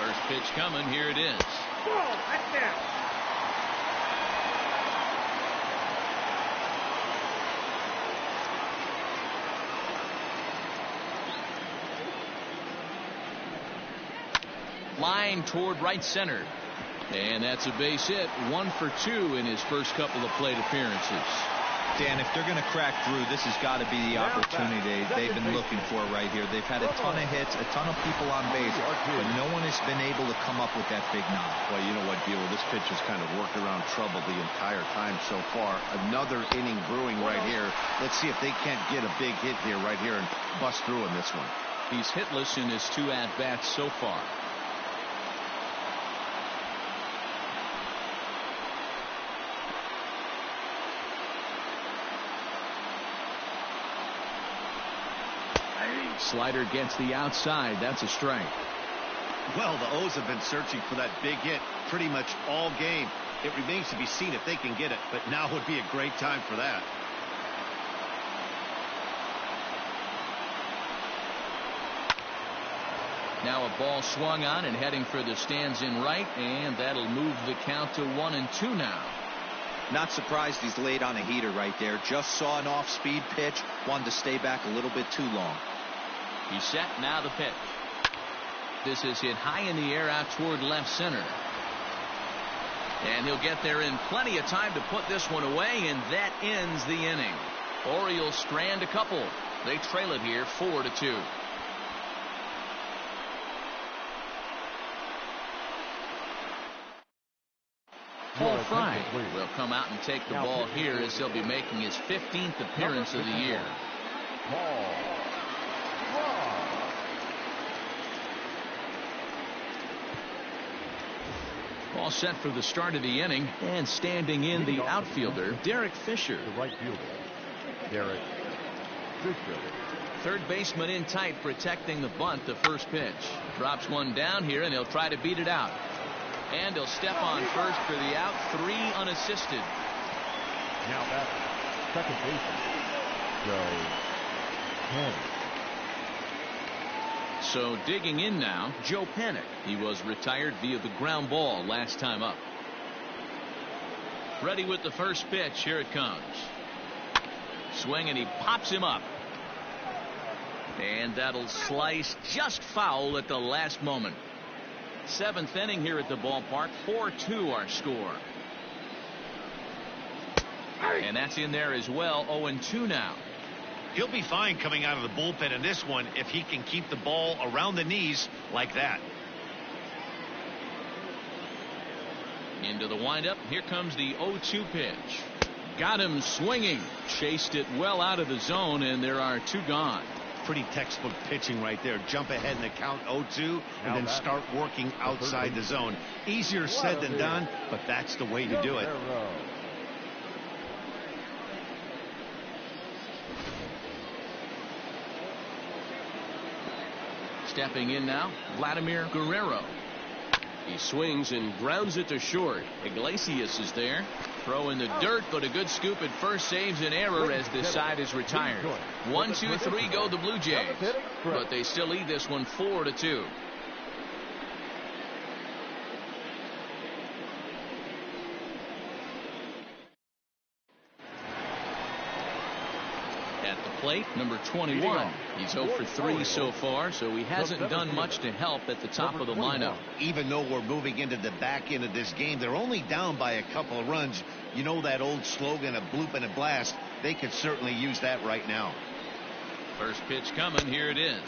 First pitch coming. Here it is. Line toward right center. And that's a base hit. 1 for 2 in his first couple of plate appearances.
Dan, if they're going to crack through, this has got to be the opportunity they've been looking for right here. They've had a ton of hits, a ton of people on base, but no one has been able to come up with that big knock.
Well, you know what, Buell, this pitch has kind of worked around trouble the entire time so far. Another inning brewing right here. Let's see if they can't get a big hit here right here and bust through in this one.
He's hitless in his 2 at-bats so far. Slider gets the outside. That's a strike.
Well, the O's have been searching for that big hit pretty much all game. It remains to be seen if they can get it, but now would be a great time for that.
Now a ball swung on and heading for the stands in right, and that'll move the count to 1-2 now.
Not surprised he's laid on a heater right there. Just saw an off-speed pitch. Wanted to stay back a little bit too long.
He's set. Now the pitch. This is hit high in the air out toward left center. And he'll get there in plenty of time to put this one away, and that ends the inning. Orioles strand a couple. They trail it here 4-2. Paul Fry will come out and take the ball here as he'll be making his 15th appearance of the year. All set for the start of the inning, and standing in the outfielder, Derek Fisher.
The right fielder, Derek Fisher.
Third baseman in tight, protecting the bunt. The first pitch drops one down here, and he'll try to beat it out. And he'll step on first for the out. 3 unassisted.
Now that's second baseman, Joe Panic.
So digging in now, Joe Panic. He was retired via the ground ball last time up. Ready with the first pitch. Here it comes. Swing, and he pops him up. And that'll slice just foul at the last moment. Seventh inning here at the ballpark. 4-2 our score. And that's in there as well. 0-2 now.
He'll be fine coming out of the bullpen in this one if he can keep the ball around the knees like that.
Into the windup. Here comes the 0-2 pitch. Got him swinging. Chased it well out of the zone, and there are 2 gone.
Pretty textbook pitching right there. Jump ahead in the count 0-2 and then start working outside the zone. Easier said than done, but that's the way to do it.
Stepping in now, Vladimir Guerrero. He swings and grounds it to short. Iglesias is there. Throw in the dirt, but a good scoop at first saves an error as this side is retired. 1-2-3 go the Blue Jays, but they still lead this one 4-2. At the plate, number 21. He's 0 for 3 so far, so he hasn't done much to help at the top of the lineup.
Even though we're moving into the back end of this game, they're only down by a couple of runs. You know that old slogan, a bloop and a blast. They could certainly use that right now.
First pitch coming. Here it is.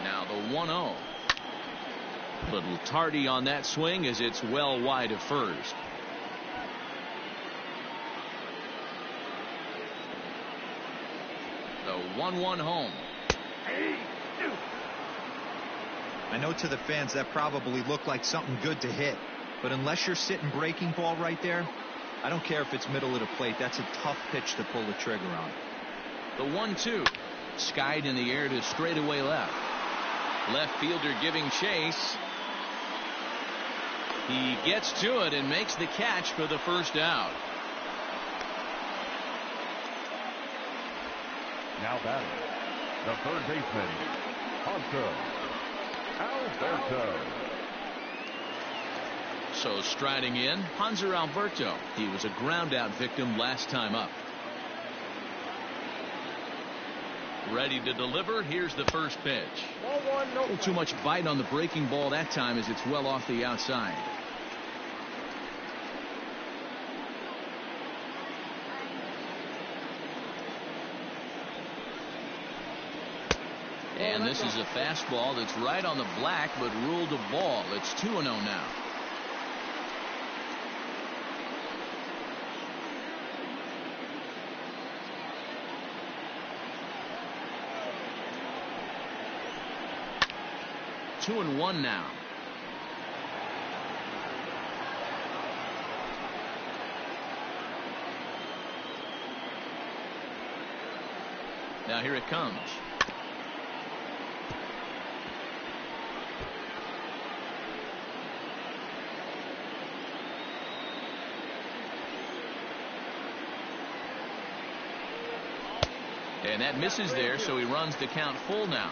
Now the 1-0. Little tardy on that swing as it's well wide of first. The 1-1 home.
I know to the fans that probably looked like something good to hit, but unless you're sitting breaking ball right there, I don't care if it's middle of the plate. That's a tough pitch to pull the trigger on.
The 1-2. Skied in the air to straightaway left. Left fielder giving chase. He gets to it and makes the catch for the first out.
Now batting, the third baseman, Alberto.
So striding in, Hanser Alberto. He was a ground out victim last time up. Ready to deliver. Here's the first pitch. A little too much bite on the breaking ball that time as it's well off the outside. And this is a fastball that's right on the black but ruled a ball. It's 2-0 now. Two and one now. Now here it comes. And that misses there, so he runs the count full now.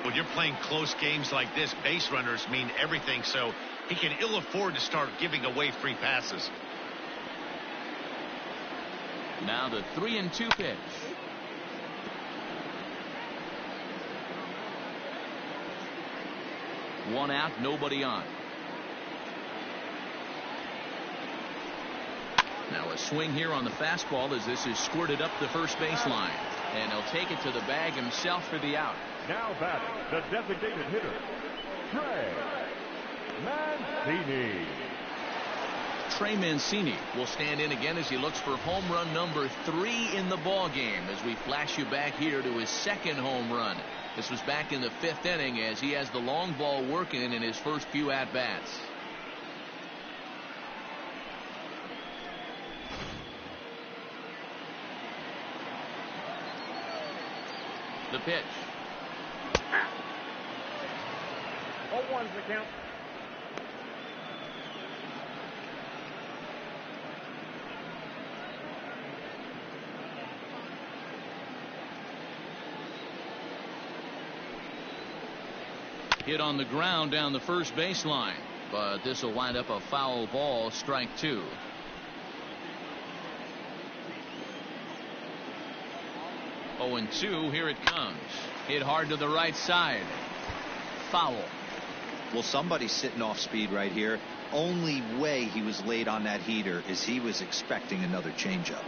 When you're playing close games like this, base runners mean everything, so he can ill afford to start giving away free passes.
Now the 3-2 pitch. One out, nobody on. Now a swing here on the fastball as this is squirted up the first baseline. And he'll take it to the bag himself for the out.
Now batting, the designated hitter, Trey Mancini.
Trey Mancini will stand in again as he looks for home run number 3 in the ball game as we flash you back here to his second home run. This was back in the 5th inning as he has the long ball working in his first few at-bats. The pitch.
0-1's the count.
Hit on the ground down the first baseline. but this will wind up a foul ball, strike 2. Oh, and 2, here it comes. Hit hard to the right side. Foul.
Well, somebody's sitting off speed right here. Only way he was late on that heater is he was expecting another changeup.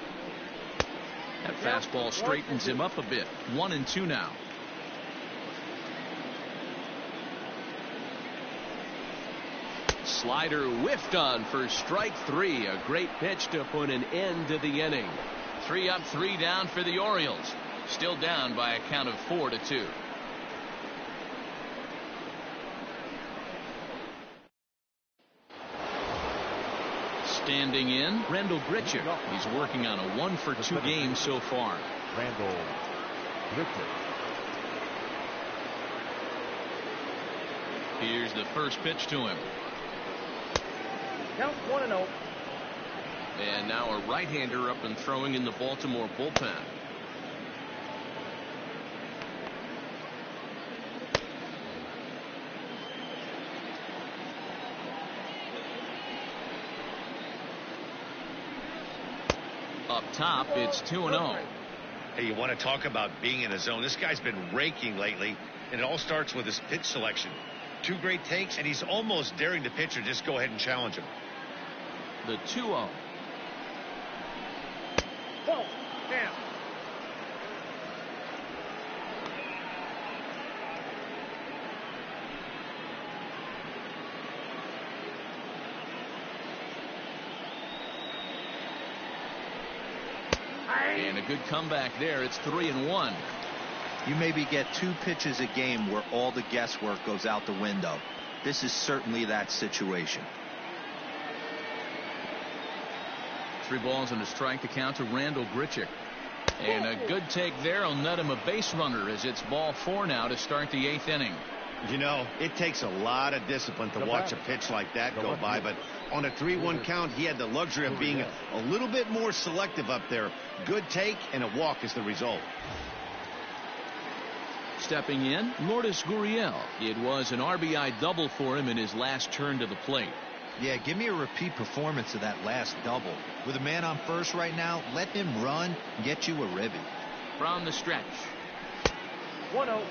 That fastball straightens him up a bit. 1-2 now. Slider whiffed on for strike 3. A great pitch to put an end to the inning. 3 up, 3 down for the Orioles. Still down by a count of 4-2. Standing in, Randall Grichuk. He's working on a 1-for-2 game so far.
Randall Grichuk.
Here's the first pitch to him.
Count 1-0.
And now a right-hander up and throwing in the Baltimore bullpen. Up top, it's 2-0.
Hey, you want to talk about being in a zone? This guy's been raking lately, and it all starts with his pitch selection. 2 great takes, and he's almost daring the pitcher just go ahead and challenge him.
The 2-0.
Ball. Down.
And a good comeback there. It's 3-1.
You maybe get 2 pitches a game where all the guesswork goes out the window. This is certainly that situation.
3 balls and a strike to count to Randall Grichuk. And a good take there will net him a base runner as it's ball 4 now to start the 8th inning.
You know, it takes a lot of discipline to watch a pitch like that go by, but on a 3-1 count, he had the luxury of being a little bit more selective up there. Good take and a walk is the result.
Stepping in, Lourdes Gurriel. It was an RBI double for him in his last turn to the plate.
Yeah, give me a repeat performance of that last double. With a man on first right now, let him run and get you a ribby.
From the stretch.
1-0.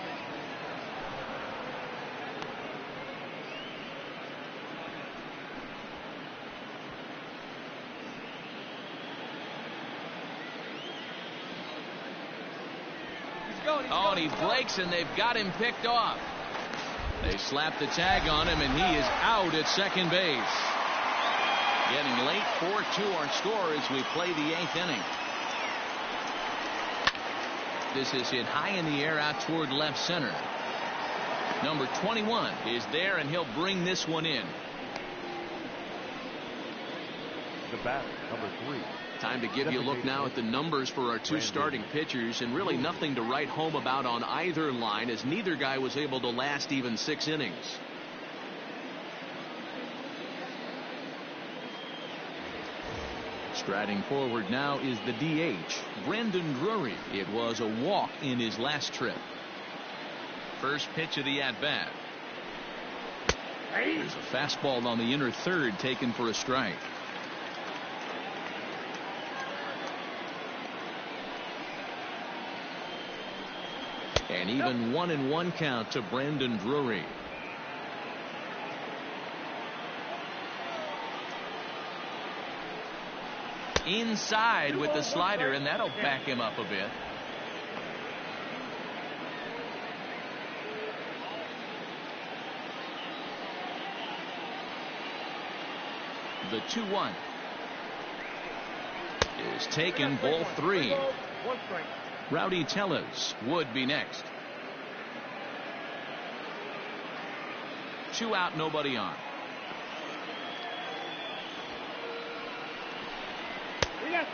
Oh, and he breaks, and they've got him picked off. They slap the tag on him, and he is out at second base. Getting late, 4-2 our score as we play the 8th inning. This is hit high in the air out toward left center. Number 21 is there, and he'll bring this one in.
The bat, number 3.
Time to give you a look now at the numbers for our 2 starting pitchers, and really nothing to write home about on either line, as neither guy was able to last even 6 innings. Striding forward now is the DH, Brandon Drury. It was a walk in his last trip. First pitch of the at-bat. There's a fastball on the inner third taken for a strike. An even 1-1 count to Brandon Drury. Inside with the slider, and that'll back him up a bit. The 2-1 is taken, ball 3. Rowdy Tellez would be next. 2 out, nobody on.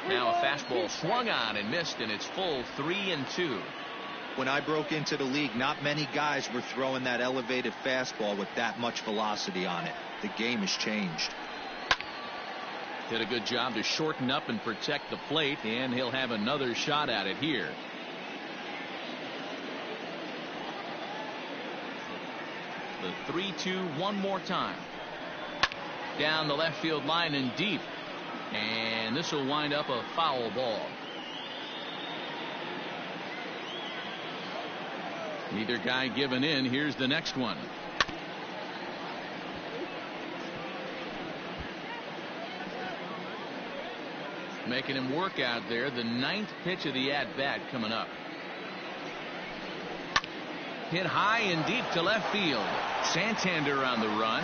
Now a fastball swung on and missed, and it's full 3-2.
When I broke into the league, not many guys were throwing that elevated fastball with that much velocity on it. The game has changed.
Did a good job to shorten up and protect the plate, and he'll have another shot at it here. The 3-2 one more time. down the left field line and deep. And this will wind up a foul ball. Neither guy giving in. Here's the next one. Making him work out there. The 9th pitch of the at-bat coming up. Hit high and deep to left field. Santander on the run.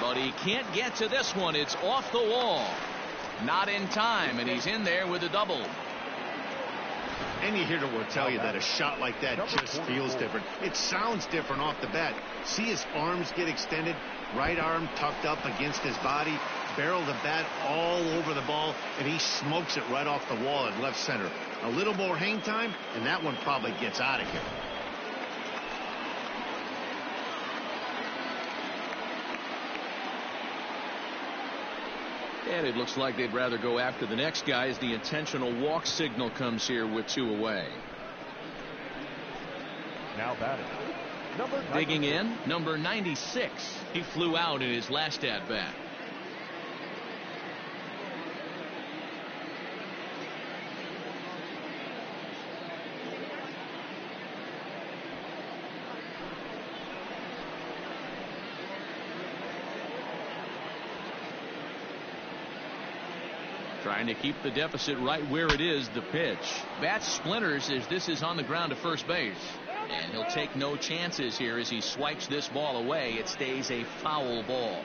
But he can't get to this one. It's off the wall. Not in time, and he's in there with a double.
Any hitter will tell you that a shot like that just feels different. It sounds different off the bat. See his arms get extended, right arm tucked up against his body, barrel the bat all over the ball, and he smokes it right off the wall at left center. A little more hang time, and that one probably gets out of here.
And it looks like they'd rather go after the next guy as the intentional walk signal comes here with 2 away.
Now batting.
Digging in, number 96. He flew out in his last at bat. Trying to keep the deficit right where it is. The pitch. Bat splinters as this is on the ground to first base. And he'll take no chances here as he swipes this ball away. It stays a foul ball.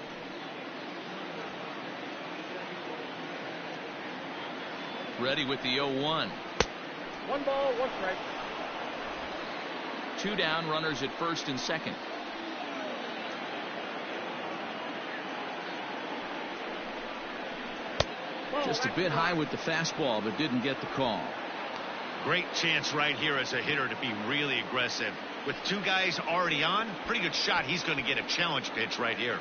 Ready with the 0-1.
1 ball, 1 strike.
2 down, runners at first and second. Just a bit high with the fastball, but didn't get the call.
Great chance right here as a hitter to be really aggressive. With 2 guys already on, pretty good shot. He's going to get a challenge pitch right here.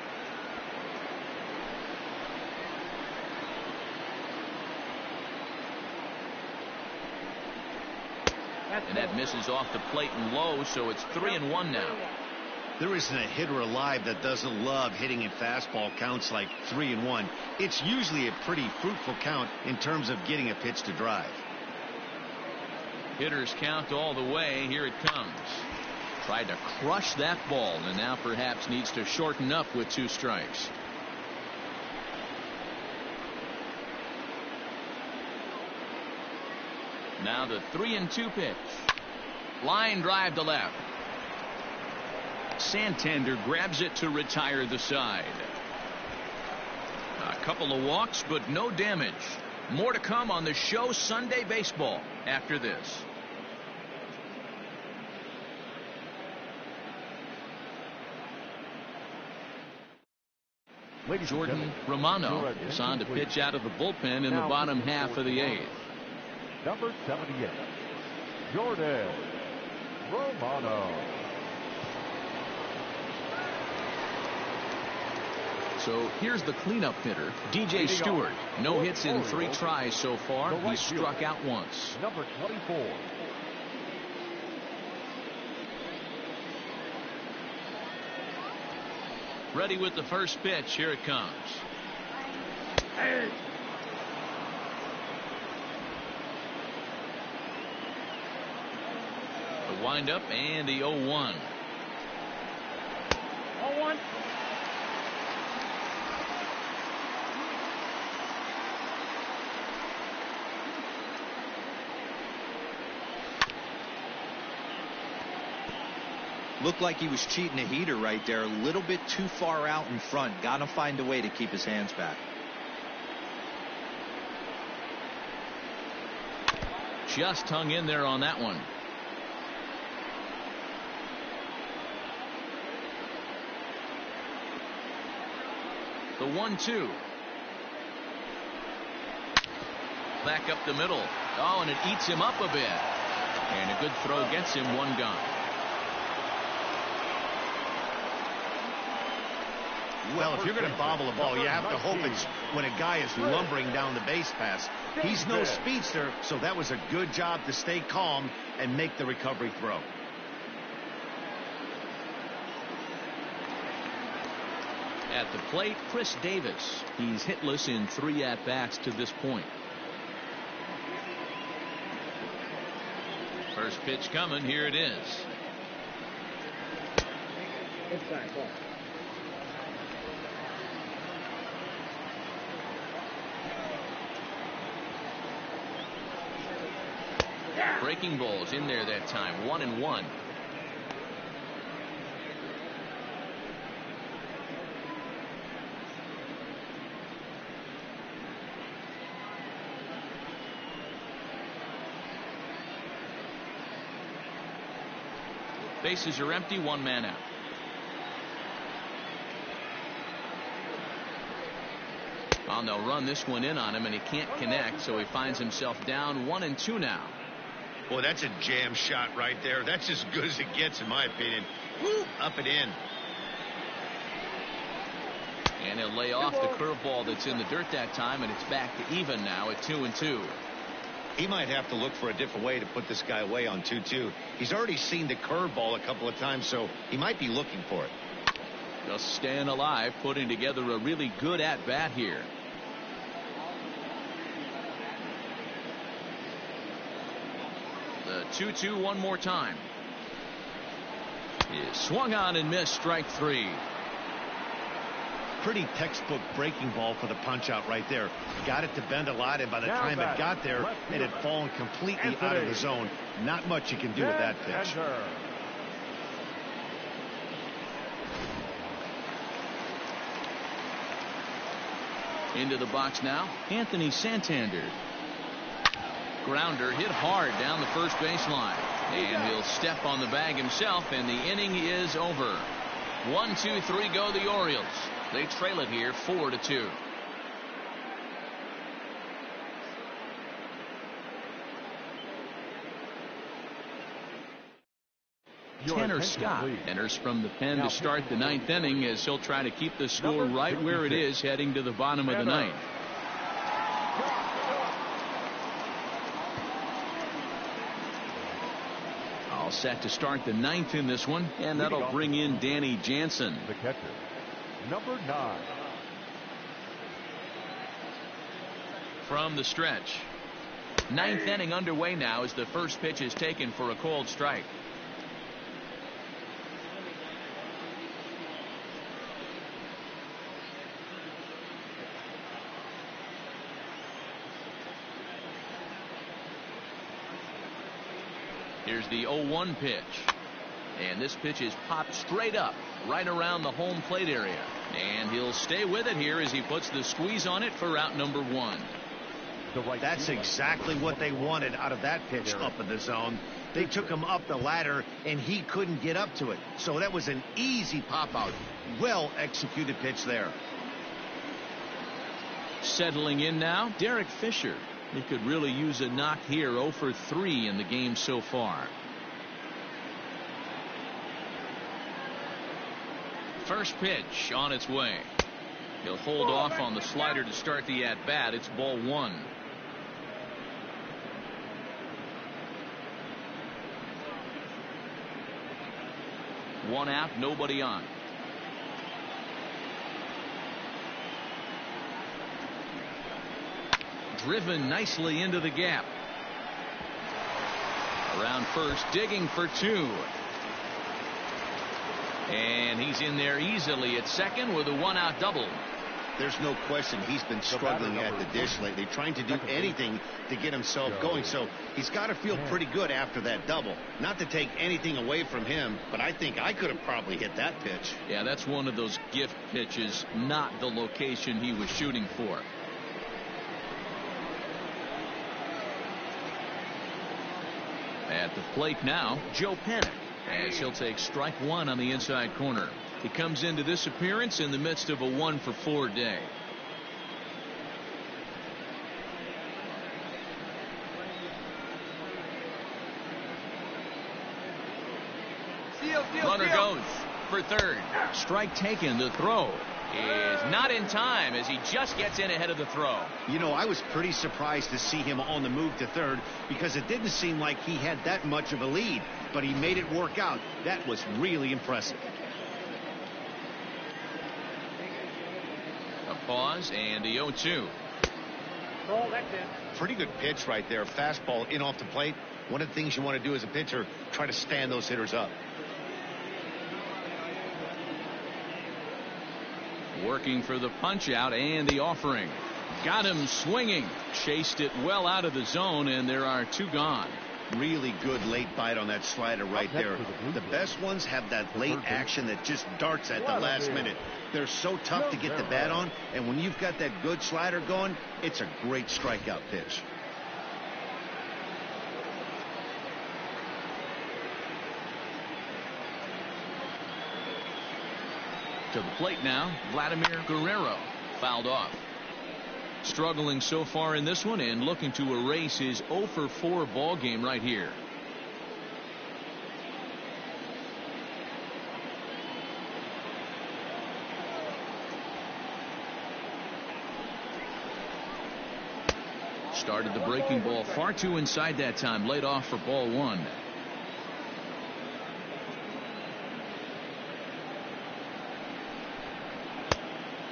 And that misses off the plate and low, so it's 3-1 now.
There isn't a hitter alive that doesn't love hitting at fastball counts like 3-1. It's usually a pretty fruitful count in terms of getting a pitch to drive.
Hitters count all the way. Here it comes. Tried to crush that ball, and now perhaps needs to shorten up with 2 strikes. Now the 3-2 pitch. Line drive to left. Santander grabs it to retire the side. A couple of walks, but no damage. More to come on the show Sunday Baseball after this. Jordan Romano is on to pitch out of the bullpen in the bottom half of the 8th.
Number 78, Jordan Romano.
So here's the cleanup hitter, DJ Stewart. No hits in 3 tries so far. He struck out once.
Number 24.
Ready with the first pitch. Here it comes. The windup and the 0-1.
0-1.
Looked like he was cheating a heater right there. A little bit too far out in front. Got to find a way to keep his hands back.
Just hung in there on that one. The 1-2. Back up the middle. Oh, and it eats him up a bit. And a good throw gets him 1 gone.
Well, if you're going to bobble a ball, you have to hope it's when a guy is lumbering down the base pass. He's no speedster, so that was a good job to stay calm and make the recovery throw.
At the plate, Chris Davis. He's hitless in 3 at-bats to this point. First pitch coming. Here it is.
Inside ball.
Breaking balls in there that time. 1-1. Bases are empty. 1 man out. Well, they'll run this one in on him, and he can't connect, so he finds himself down 1-2 now.
Boy, that's a jam shot right there. That's as good as it gets, in my opinion. Woo, up and in.
And he'll lay off the curveball that's in the dirt that time, and it's back to even now at 2-2.
He might have to look for a different way to put this guy away on 2-2. He's already seen the curveball a couple of times, so he might be looking for it.
Just staying alive, putting together a really good at-bat here. The 2-2 one more time. Is swung on and missed. Strike 3.
Pretty textbook breaking ball for the punch out right there. Got it to bend a lot, and by the time it got there, it had fallen completely out of the zone. Not much you can do with that pitch.
Into the box now, Anthony Santander. Grounder hit hard down the first baseline, and he'll step on the bag himself, and the inning is over. 1-2-3 go the Orioles. They trail it here 4-2. Tanner Scott enters from the pen to start the 9th inning, as he'll try to keep the score right where it is heading to the bottom of the 9th. All set to start the 9th in this one, and that'll bring in Danny Jansen.
The catcher, number 9.
From the stretch. 9th inning underway now as the first pitch is taken for a called strike. Here's the 0-1 pitch. And this pitch is popped straight up right around the home plate area. And he'll stay with it here as he puts the squeeze on it for out number 1.
That's exactly what they wanted out of that pitch up in the zone. They took him up the ladder, and he couldn't get up to it. So that was an easy pop out. Well executed pitch there.
Settling in now, Derek Fisher. He could really use a knock here. 0 for 3 in the game so far. First pitch on its way. He'll hold off on the slider to start the at-bat. It's ball 1. One out, nobody on. Driven nicely into the gap. Around first, digging for 2. And he's in there easily at second with a 1-out double.
There's no question he's been struggling at the dish lately, trying to do anything to get himself going. So he's got to feel pretty good after that double. Not to take anything away from him, but I think I could have probably hit that pitch.
Yeah, that's one of those gift pitches, not the location he was shooting for. At the plate now, Joe Panic, as he'll take strike 1 on the inside corner. He comes into this appearance in the midst of a 1 for 4 day. Runner goes for third. Strike taken. The throw is not in time as he just gets in ahead of the throw.
You know, I was pretty surprised to see him on the move to third because it didn't seem like he had that much of a lead, but he made it work out. That was really impressive.
Pause and the 0-2.
Ball, that's it.
Pretty good pitch right there. Fastball in off the plate. One of the things you want to do as a pitcher, try to stand those hitters up.
Working for the punch out and the offering. Got him swinging. Chased it well out of the zone, and there are 2 gone.
Really good late bite on that slider right there. The best ones have that late action that just darts at the last minute. They're so tough to get the bat on, and when you've got that good slider going, it's a great strikeout pitch.
To the plate now, Vladimir Guerrero. Fouled off. Struggling so far in this one and looking to erase his 0-for-4 ball game right here. Started the breaking ball far too inside that time. Laid off for ball 1.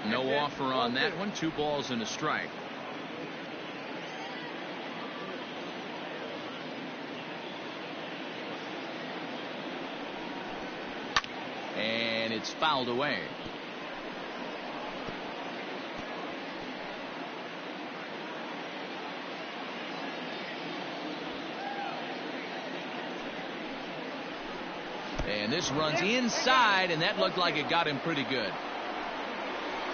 No offer on that one. 2 balls and a strike. And it's fouled away. And this runs inside, and that looked like it got him pretty good.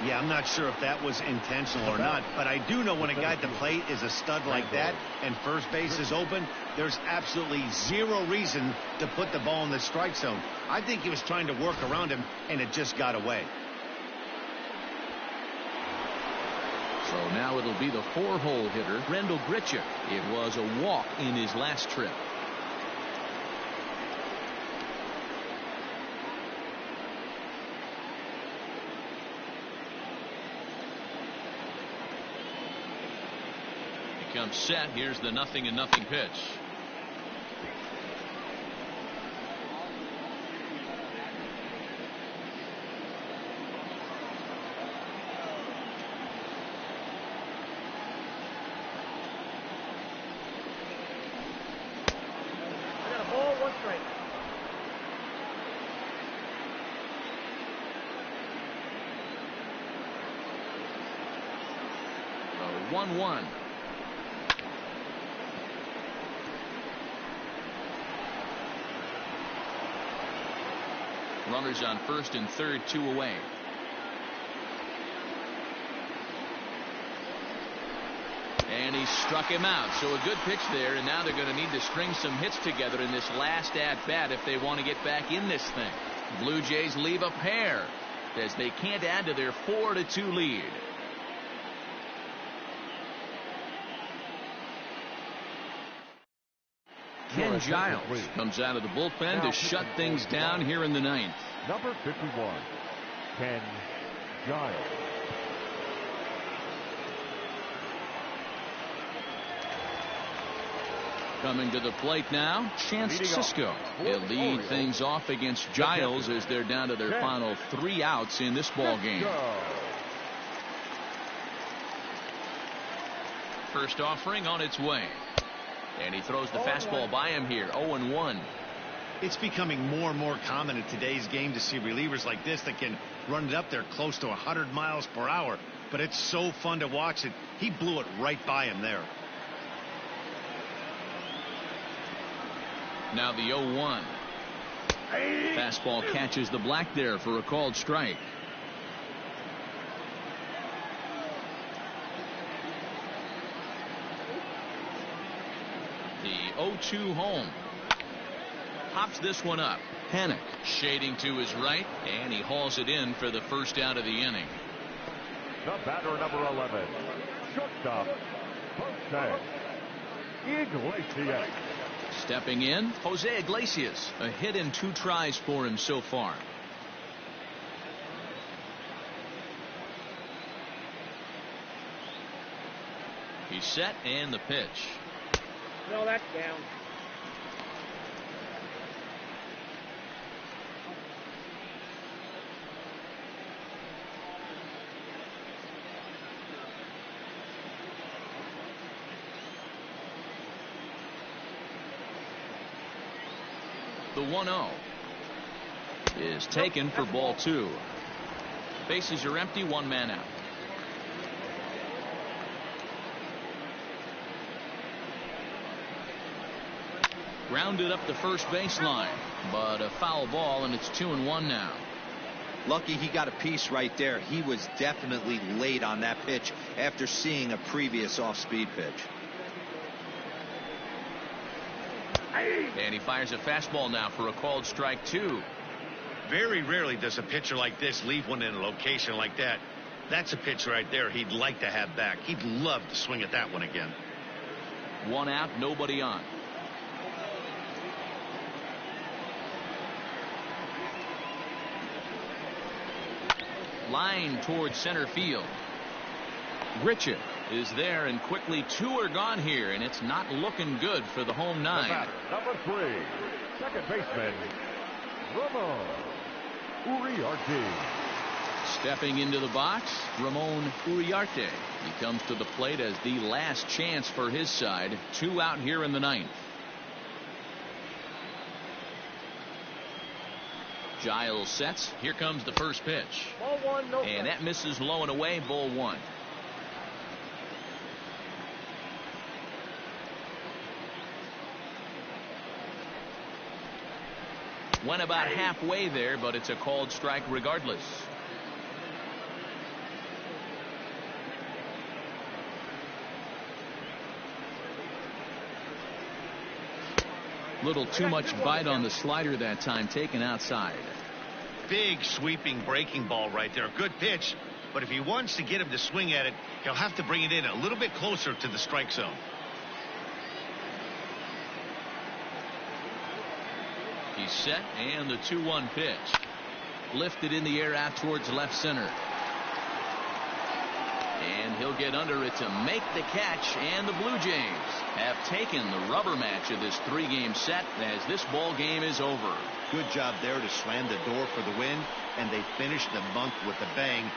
Yeah, I'm not sure if that was intentional or not, but I do know when a guy at the plate is a stud like that and first base is open, there's absolutely zero reason to put the ball in the strike zone. I think he was trying to work around him, and it just got away.
So now it'll be the 4-hole hitter, Rendell Grichuk. It was a walk in his last trip. Comes set. Here's the 0-0 pitch.
I got a ball, 1 strike.
1-1. Runners on first and third, 2 away. And he struck him out. So a good pitch there, and now they're going to need to string some hits together in this last at-bat if they want to get back in this thing. Blue Jays leave a pair as they can't add to their 4-2 lead. Ken Giles comes out of the bullpen to shut things down here in the 9th.
Number 51, Ken Giles.
Coming to the plate now, Chance Sisco. He'll lead things off against Giles as they're down to their final 3 outs in this ball game. First offering on its way. And he throws the fastball by him here. 0-1.
It's becoming more and more common in today's game to see relievers like this that can run it up there close to 100 miles per hour. But it's so fun to watch it. He blew it right by him there.
Now the 0-1. Fastball catches the black there for a called strike. The 0-2 home. Hops this one up. Panic shading to his right, and he hauls it in for the first out of the inning.
The batter, number 11, shortstop, Jose Iglesias.
Stepping in, Jose Iglesias. A hit in 2 tries for him so far. He's set, and the pitch.
No, that's down.
The 1-0 is taken for ball 2. Bases are empty, 1 man out. Grounded up the first baseline, but a foul ball, and it's 2-1 now.
Lucky he got a piece right there. He was definitely late on that pitch after seeing a previous off-speed pitch.
And he fires a fastball now for a called strike 2.
Very rarely does a pitcher like this leave one in a location like that. That's a pitch right there he'd like to have back. He'd love to swing at that one again.
1 out, nobody on. Line towards center field. Richard is there, and quickly 2 are gone here, and it's not looking good for the home 9.
The batter, number 3, second baseman, Ramon Uriarte.
Stepping into the box, Ramon Uriarte. He comes to the plate as the last chance for his side. 2 out here in the 9th. Giles sets. Here comes the first pitch.
Ball 1, no
And that misses low and away, ball 1. Went about halfway there, but it's a called strike regardless. Little too much bite on the slider that time, taken outside.
Big sweeping breaking ball right there. Good pitch, but if he wants to get him to swing at it, he'll have to bring it in a little bit closer to the strike zone.
He's set, and the 2-1 pitch. Lifted in the air out towards left center. And he'll get under it to make the catch, and the Blue Jays have taken the rubber match of this 3-game set as this ball game is over.
Good job there to slam the door for the win, and they finished the month with a bang,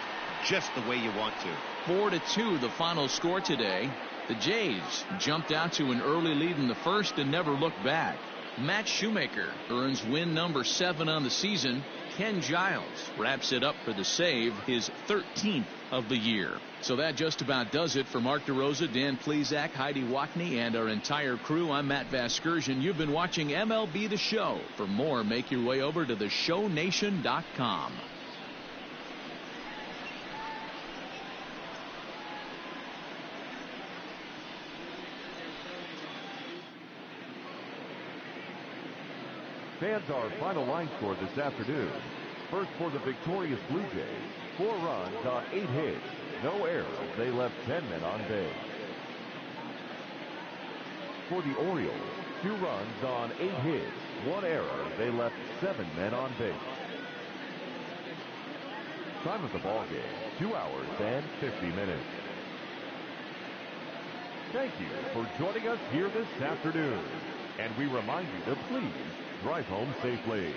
just the way you want to.
4-2 the final score today. The Jays jumped out to an early lead in the first and never looked back. Matt Shoemaker earns win number 7 on the season. Ken Giles wraps it up for the save, his 13th of the year. So that just about does it for Mark DeRosa, Dan Plesac, Heidi Watney, and our entire crew. I'm Matt Vasgersian. You've been watching MLB The Show. For more, make your way over to theshownation.com.
Fans, our final line score this afternoon. First for the victorious Blue Jays, 4 runs on 8 hits, no errors. They left 10 men on base. For the Orioles, 2 runs on 8 hits, 1 error. They left 7 men on base. Time of the ball game, 2 hours and 50 minutes. Thank you for joining us here this afternoon. And we remind you to please drive home safely.